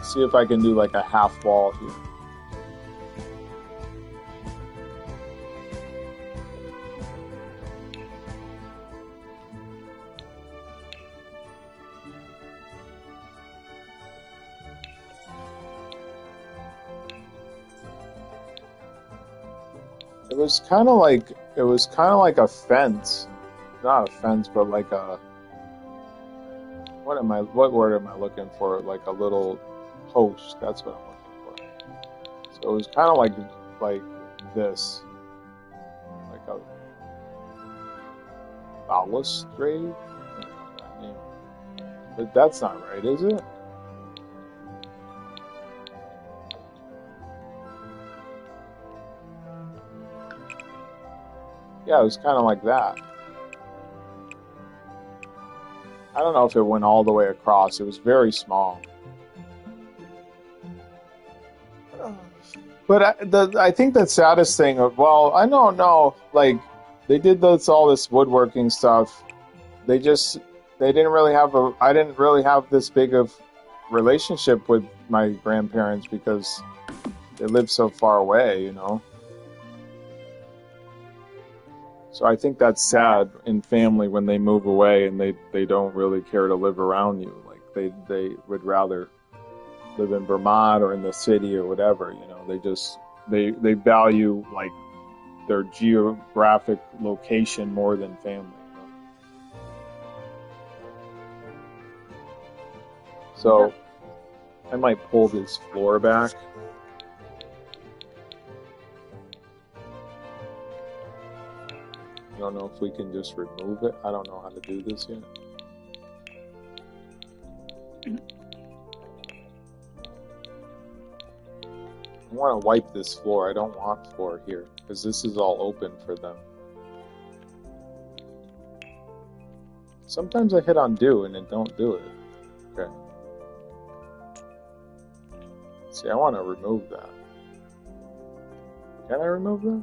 See if I can do like a half wall here. It was kind of like a fence, not a fence, but like a what word am I looking for? Like a little post. That's what I'm looking for. So it was kind of like this, like a balustrade. I don't know that name. But that's not right, is it? Yeah, it was kind of like that. I don't know if it went all the way across. It was very small. But I think the saddest thing well, I don't know, like they did all this woodworking stuff. They didn't really I didn't really have this big of relationship with my grandparents because they live so far away. So I think that's sad in family when they move away and they don't really care to live around you. Like they would rather live in Vermont or in the city or whatever. They value like their geographic location more than family. So I might pull this floor back. I don't know if we can just remove it. I don't know how to do this yet. I want to wipe this floor. I don't want floor here because this is all open for them. Sometimes I hit undo and it don't do it. Okay. See, I want to remove that. Can I remove that?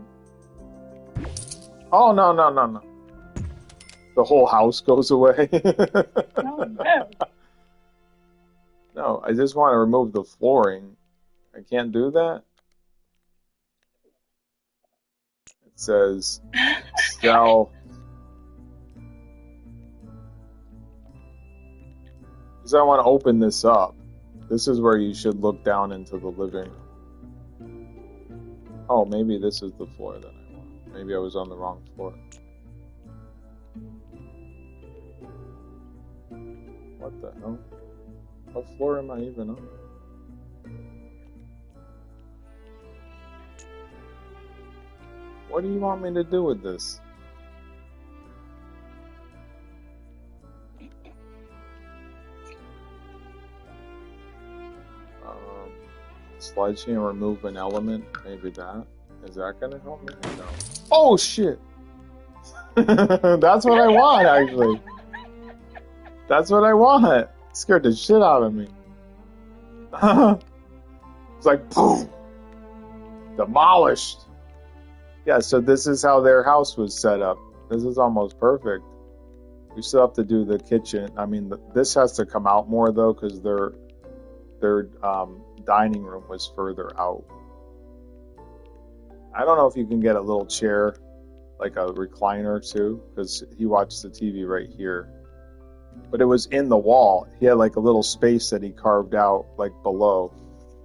Oh, no, no, no, no. The whole house goes away. Oh, no. No, I just want to remove the flooring. I can't do that? It says sell. Because I want to open this up. This is where you should look down into the living room. Oh, maybe this is the floor that I want. Maybe I was on the wrong floor. What the hell? What floor am I even on? What do you want me to do with this? Sledgehammer remove an element. Maybe that. Is that gonna help me? No. Oh shit! That's what I want, actually. That's what I want. It scared the shit out of me. It's like boom, demolished. Yeah. So this is how their house was set up. This is almost perfect. We still have to do the kitchen. I mean, this has to come out more though, because their dining room was further out. I don't know if you can get a little chair, like a recliner too, because he watched the TV right here. But it was in the wall. He had like a little space that he carved out like below.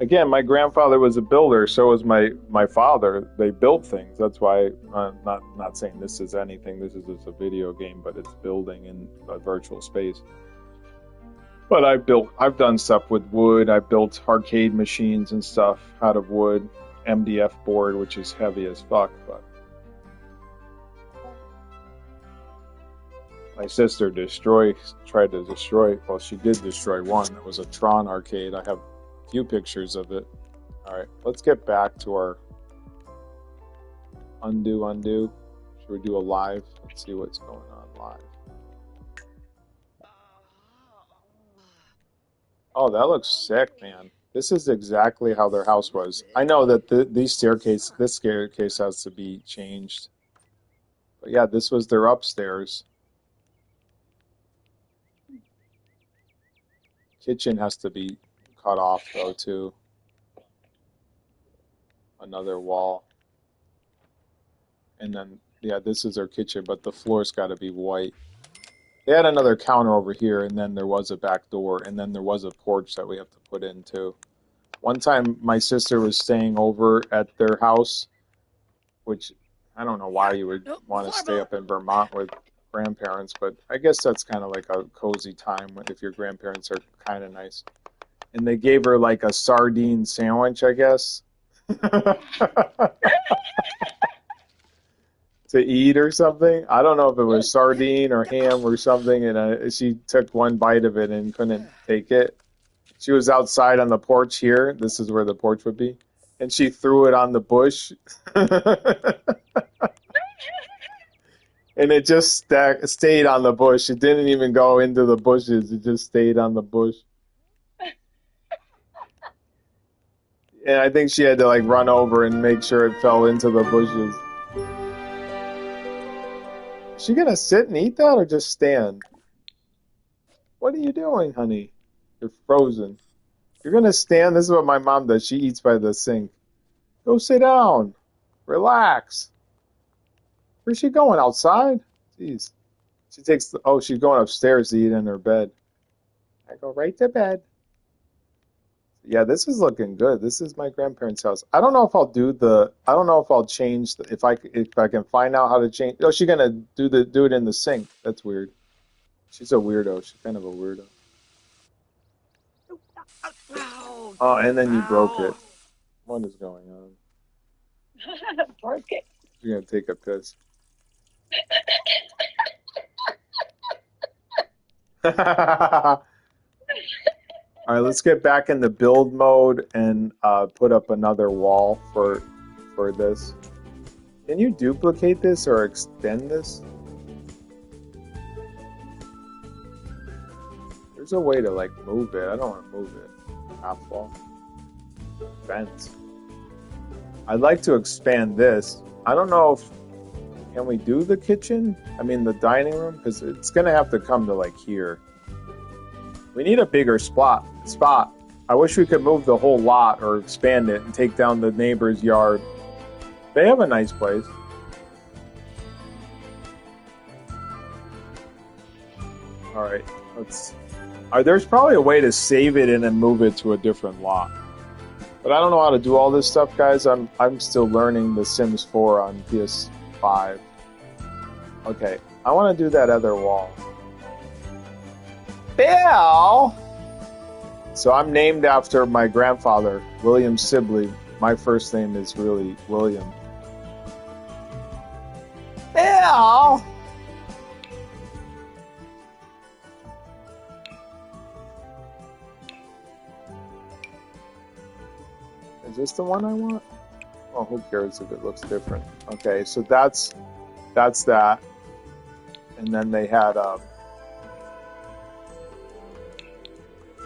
Again, my grandfather was a builder, so was my father. They built things. That's why I'm not saying this is anything. This is just a video game, but it's building in a virtual space. But I've done stuff with wood. I built arcade machines and stuff out of wood, MDF board, which is heavy as fuck. But my sister tried to destroy. Well, she did destroy one. That was a Tron arcade. I have a few pictures of it. All right, let's get back to our undo. Should we do a live? Let's see what's going on live. Oh, that looks sick, man. This is exactly how their house was. I know that this staircase has to be changed. But yeah, this was their upstairs. Kitchen has to be cut off though too. Another wall. And then, yeah, this is their kitchen, but the floor's got to be white. They had another counter over here, and then there was a back door, and then there was a porch that we have to put in too. One time, my sister was staying over at their house, which I don't know why you would want to stay up in Vermont with grandparents, but I guess that's kind of like a cozy time if your grandparents are kind of nice. And they gave her like a sardine sandwich, I guess, to eat or something. I don't know if it was sardine or ham or something, and she took one bite of it and couldn't take it. She was outside on the porch here. This is where the porch would be. And she threw it on the bush. And it just stayed on the bush. It didn't even go into the bushes. It just stayed on the bush. And I think she had to like run over and make sure it fell into the bushes. Is she gonna sit and eat that or just stand? What are you doing, honey? You're frozen. You're gonna stand? This is what my mom does. She eats by the sink. Go sit down. Relax. Where's she going? Outside? Jeez. She's going upstairs to eat in her bed. I go right to bed. Yeah, this is looking good. This is my grandparents' house. I don't know if I'll change if I can find out how to change. Oh, she's gonna do it in the sink. That's weird. She's a weirdo. She's kind of a weirdo. Oh, and then you broke it. What is going on? Broke it. You're gonna take a piss. All right, let's get back in the build mode and put up another wall for this. Can you duplicate this or extend this? There's a way to like move it. I don't want to move it. Half wall. vent. I'd like to expand this. I don't know if can we do the kitchen? I mean the dining room, because it's gonna have to come to like here. We need a bigger spot. I wish we could move the whole lot or expand it and take down the neighbor's yard. They have a nice place. All right, let's. There's probably a way to save it and then move it to a different lot. But I don't know how to do all this stuff, guys. I'm still learning The Sims 4 on PS5. Okay, I want to do that other wall. Bill! So I'm named after my grandfather, William Sibley. My first name is really William. Bill! Is this the one I want? Oh, who cares if it looks different? Okay, so that's that. And then they had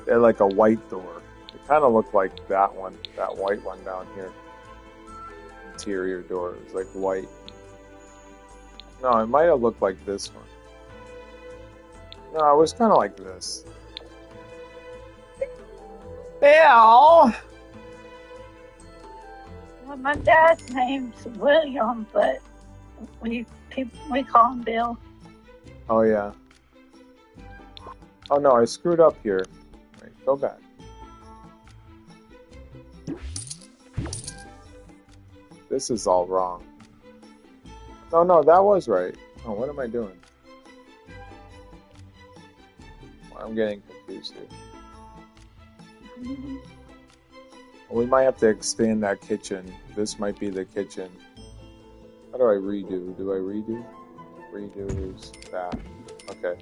like a white door. It kind of looked like that one, that white one down here. Interior door. It was like white. No, it might have looked like this one. No, it was kind of like this. Bill! Well, my dad's name's William, but we call him Bill. Oh, yeah. Oh, no, I screwed up here. Right, go back. This is all wrong. No, that was right. Oh, what am I doing? I'm getting confused here. We might have to expand that kitchen. This might be the kitchen. How do I redo? Do I redo? Redo is that. Okay.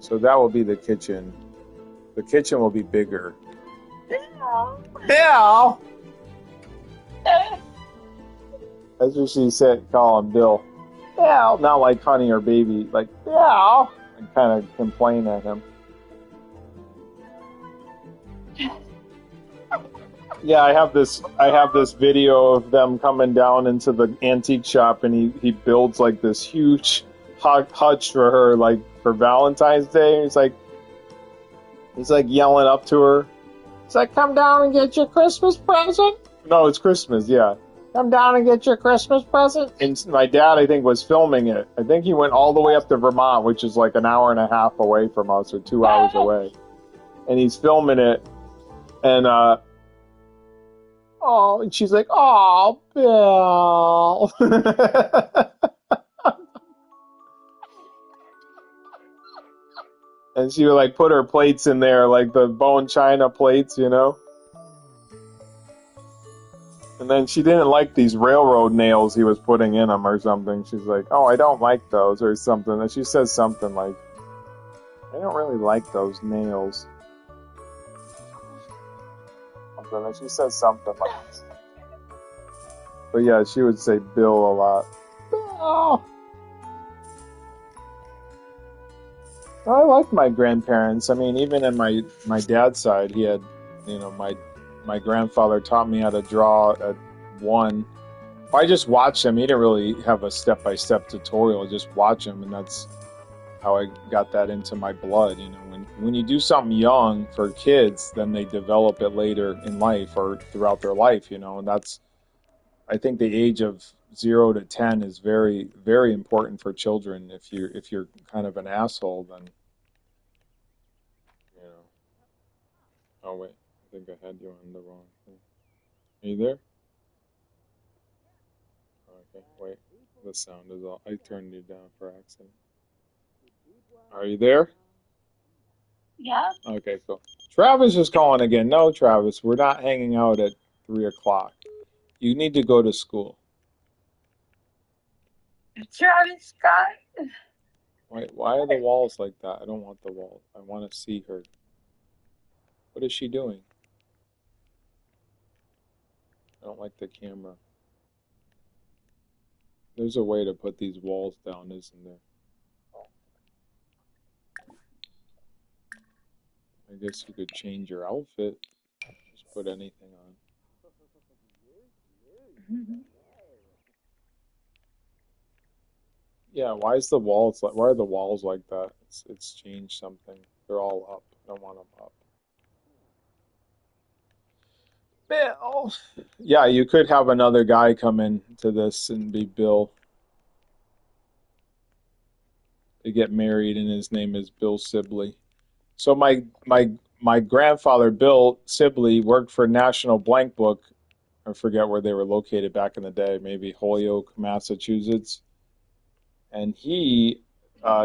So that will be the kitchen. The kitchen will be bigger. Bill! Bill! That's what she said, call him Bill. Bill! Not like honey or baby. Like, Bill! And kind of complain at him. Yeah, I have this video of them coming down into the antique shop, and he builds like this huge hutch for her, like for Valentine's Day. He's like yelling up to her. He's like, "Come down and get your Christmas present." No, it's Christmas. Yeah, come down and get your Christmas present. And my dad, I think, was filming it. I think he went all the way up to Vermont, which is like an hour and a half away from us, or 2 hours away, and he's filming it, and oh, and she's like, "Oh, Bill." And she would like put her plates in there, like the bone china plates, you know. And then she didn't like these railroad nails he was putting in them or something. She's like, "Oh, I don't like those," or something. And she says something like, "I don't really like those nails." And then she says something like this. But yeah, she would say Bill a lot. Bill! I like my grandparents. I mean, even in my dad's side, he had, you know, my grandfather taught me how to draw at 1. I just watched him. He didn't really have a step-by-step tutorial. Just watch him, and that's how I got that into my blood. You know, when you do something young for kids, then they develop it later in life or throughout their life. You know, and that's, I think the age of 0 to 10 is very, very important for children. If you're kind of an asshole, then you know. Oh wait, I think I had you on the wrong thing. Are you there? Okay, wait. The sound is all. I turned you down for accident. Are you there? Yeah. Okay, cool. Travis is calling again. No, Travis, we're not hanging out at 3 o'clock. You need to go to school. Travis Scott. Why are the walls like that? I don't want the walls. I want to see her. What is she doing? I don't like the camera. There's a way to put these walls down, isn't there? I guess you could change your outfit. Just put anything on. Yeah, why are the walls like that? It's changed something. They're all up. I don't want them up. Bill. Yeah, you could have another guy come in to this and be Bill. They get married and his name is Bill Sibley. So my grandfather Bill Sibley worked for National Blank Book. I forget where they were located back in the day, maybe Holyoke, Massachusetts. And he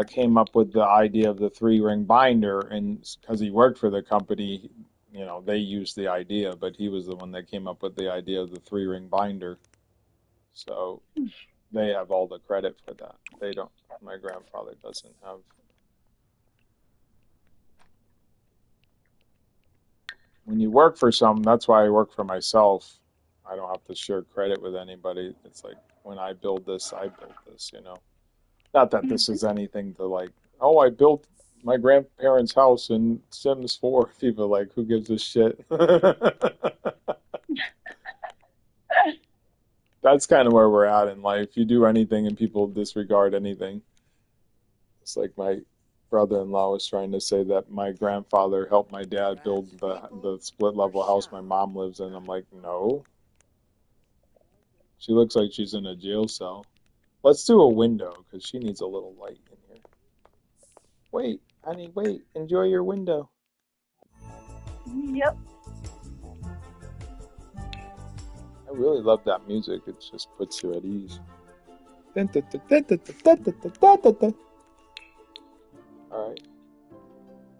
came up with the idea of the three-ring binder, and because he worked for the company, you know, they used the idea, but he was the one that came up with the idea of the three-ring binder. So they have all the credit for that. They don't. My grandfather doesn't have. When you work for something, that's why I work for myself. I don't have to share credit with anybody. It's like when I build this, I built this, you know. Not that this is anything to like, oh, I built my grandparents' house in Sims 4. People are like, who gives a shit? That's kind of where we're at in life. You do anything and people disregard anything. It's like my brother-in-law was trying to say that my grandfather helped my dad build the split level house my mom lives in. I'm like, no. She looks like she's in a jail cell. Let's do a window because she needs a little light in here. Wait, honey, wait. Enjoy your window. Yep. I really love that music. It just puts you at ease. All right.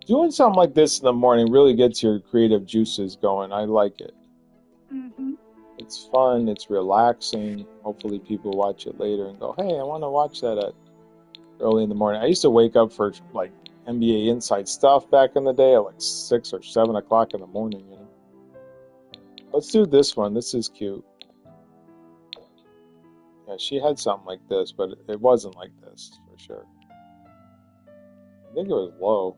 Doing something like this in the morning really gets your creative juices going. I like it. Mm-hmm. It's fun. It's relaxing. Hopefully people watch it later and go, hey, I want to watch that at early in the morning. I used to wake up for like NBA Inside stuff back in the day at like 6 or 7 o'clock in the morning, you know. Let's do this one. This is cute. Yeah, she had something like this, but it wasn't like this for sure. I think it was low.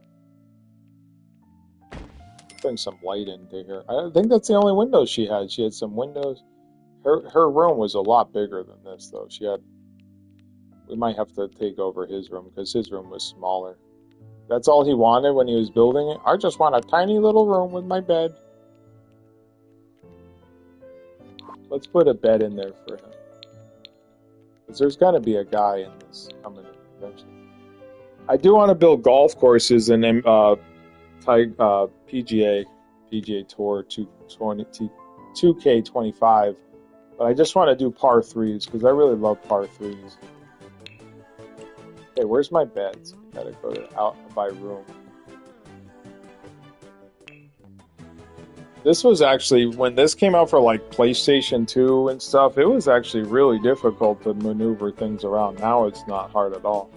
Bring some light into here. I think that's the only window she had. She had some windows. Her room was a lot bigger than this, though. We might have to take over his room because his room was smaller. That's all he wanted when he was building it. I just want a tiny little room with my bed. Let's put a bed in there for him. Because there's got to be a guy in this coming in eventually. I do want to build golf courses and PGA Tour 2K25, but I just want to do par 3s because I really love par 3s. Hey, where's my beds? Gotta go out by room. This was actually, when this came out for like PlayStation 2 and stuff, it was actually really difficult to maneuver things around. Now it's not hard at all.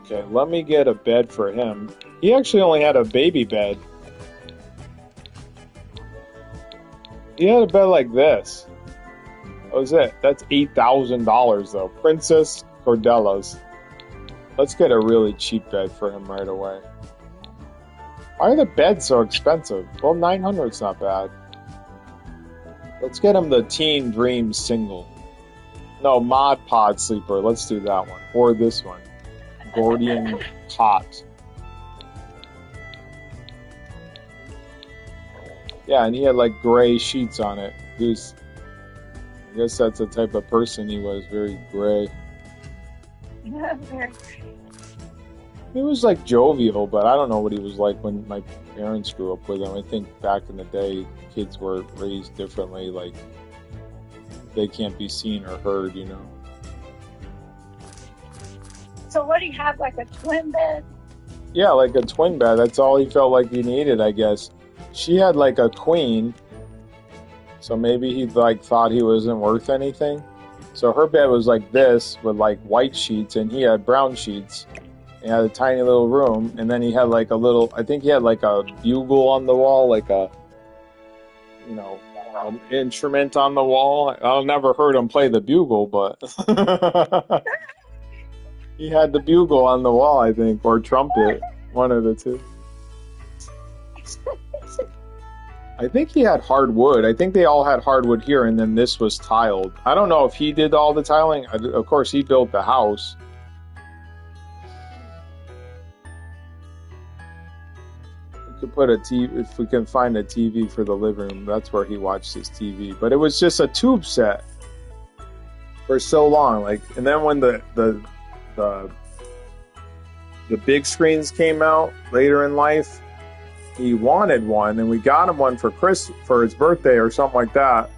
Okay, let me get a bed for him. He actually only had a baby bed. He had a bed like this. That was it. That's $8,000 though. Princess Cordella's. Let's get a really cheap bed for him right away. Why are the beds so expensive? Well, 900's not bad. Let's get him the Teen Dream single. No, Mod Pod Sleeper. Let's do that one. Or this one. Gordian Cot. Yeah, and he had like gray sheets on it. I guess that's the type of person he was, very gray. Yeah, very. He was like jovial, but I don't know what he was like when my parents grew up with him. I think back in the day, kids were raised differently, like they can't be seen or heard, you know. So what do you have, like a twin bed? Yeah, like a twin bed. That's all he felt like he needed, I guess. She had like a queen, so maybe he like thought he wasn't worth anything. So her bed was like this with like white sheets, and he had brown sheets. He had a tiny little room, and then he had like a little, I think he had like a bugle on the wall, like a, you know, instrument on the wall. I've never heard him play the bugle, but he had the bugle on the wall, I think, or trumpet, one of the two. I think he had hardwood. I think they all had hardwood here, and then this was tiled. I don't know if he did all the tiling. Of course, he built the house. We could put a TV, if we can find a TV for the living room. That's where he watched his TV. But it was just a tube set for so long. Like, and then when the big screens came out later in life, he wanted one, and we got him one for his birthday or something like that.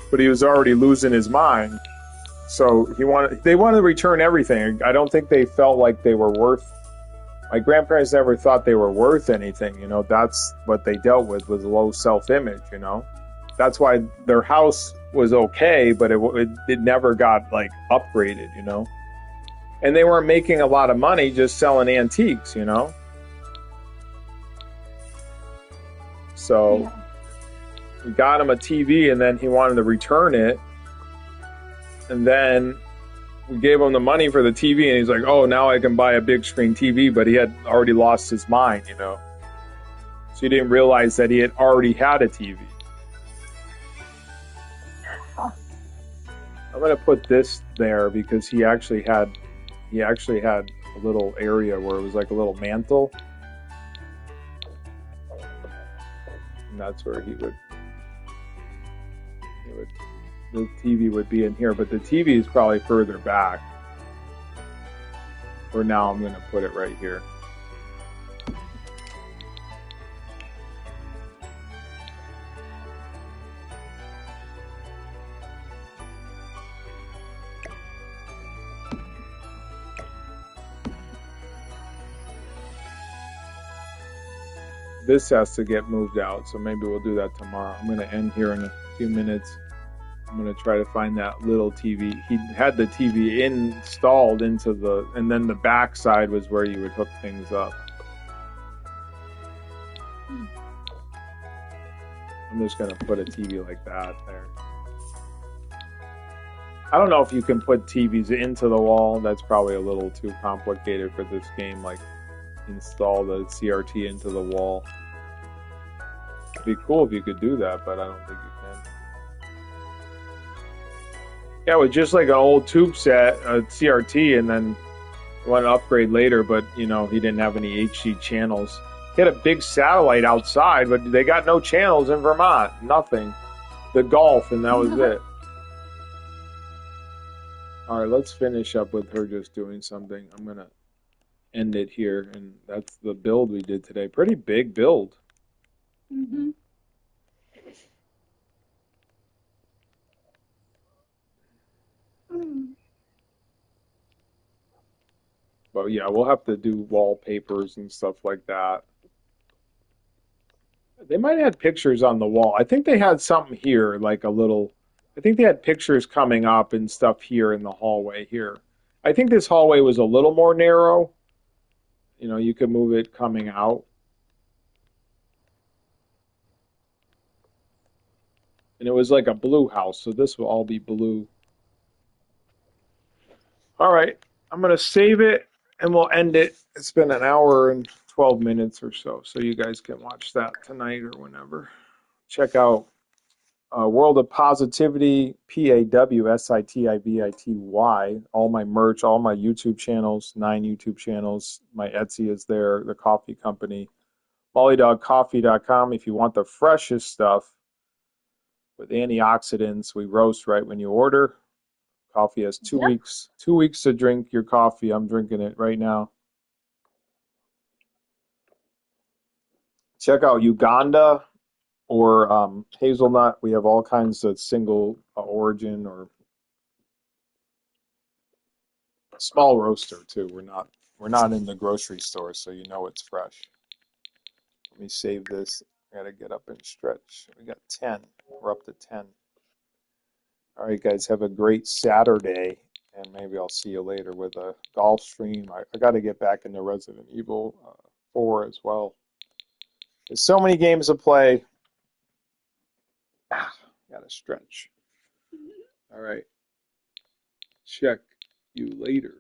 But he was already losing his mind, so they wanted to return everything. I don't think they felt like they were worth. My grandparents never thought they were worth anything. You know, that's what they dealt with, was low self-image. You know, that's why their house was okay, but it never got like upgraded. You know, and they weren't making a lot of money just selling antiques. You know. So Yeah. we got him a TV, and then he wanted to return it. And then we gave him the money for the TV, and he's like, oh, now I can buy a big screen TV, but he had already lost his mind, you know. So he didn't realize that he had already had a TV. I'm going to put this there because he actually had a little area where it was like a little mantle. And that's where the TV would be in here, but the TV is probably further back. For now, I'm going to put it right here. This has to get moved out, so maybe we'll do that tomorrow. I'm going to end here in a few minutes. I'm going to try to find that little TV. He had the TV installed into and then the back side was where you would hook things up. I'm just going to put a TV like that there. I don't know if you can put TVs into the wall. That's probably a little too complicated for this game, like install the CRT into the wall. It'd be cool if you could do that, but I don't think you can. Yeah, with just like an old tube set, a CRT, and then want to upgrade later, but you know, he didn't have any HD channels. He had a big satellite outside, but they got no channels in Vermont. Nothing. The golf, and that was it. All right, let's finish up with her just doing something. I'm going to end it here, and that's the build we did today. Pretty big build. Mm-hmm. But yeah, we'll have to do wallpapers and stuff like that. They might have had pictures on the wall. I think they had something here, like a little. I think they had pictures coming up and stuff here in the hallway here. I think this hallway was a little more narrow. You know, you could move it coming out. And it was like a blue house, so this will all be blue. All right, I'm going to save it, and we'll end it. It's been an hour and 12 minutes or so you guys can watch that tonight or whenever. Check out World of Positivity, PAWSITIVITY. All my merch, all my YouTube channels, 9 YouTube channels. My Etsy is there, the coffee company. MollyDogCoffee.com if you want the freshest stuff with antioxidants. We roast right when you order. Coffee has 2 weeks. 2 weeks to drink your coffee. I'm drinking it right now. Check out Uganda or hazelnut. We have all kinds of single origin or small roaster too. We're not in the grocery store, so you know it's fresh. Let me save this. I gotta get up and stretch. We got 10. We're up to 10. All right, guys, have a great Saturday, and maybe I'll see you later with a golf stream. I got to get back into Resident Evil 4 as well. There's so many games to play. Gotta stretch. All right. Check you later.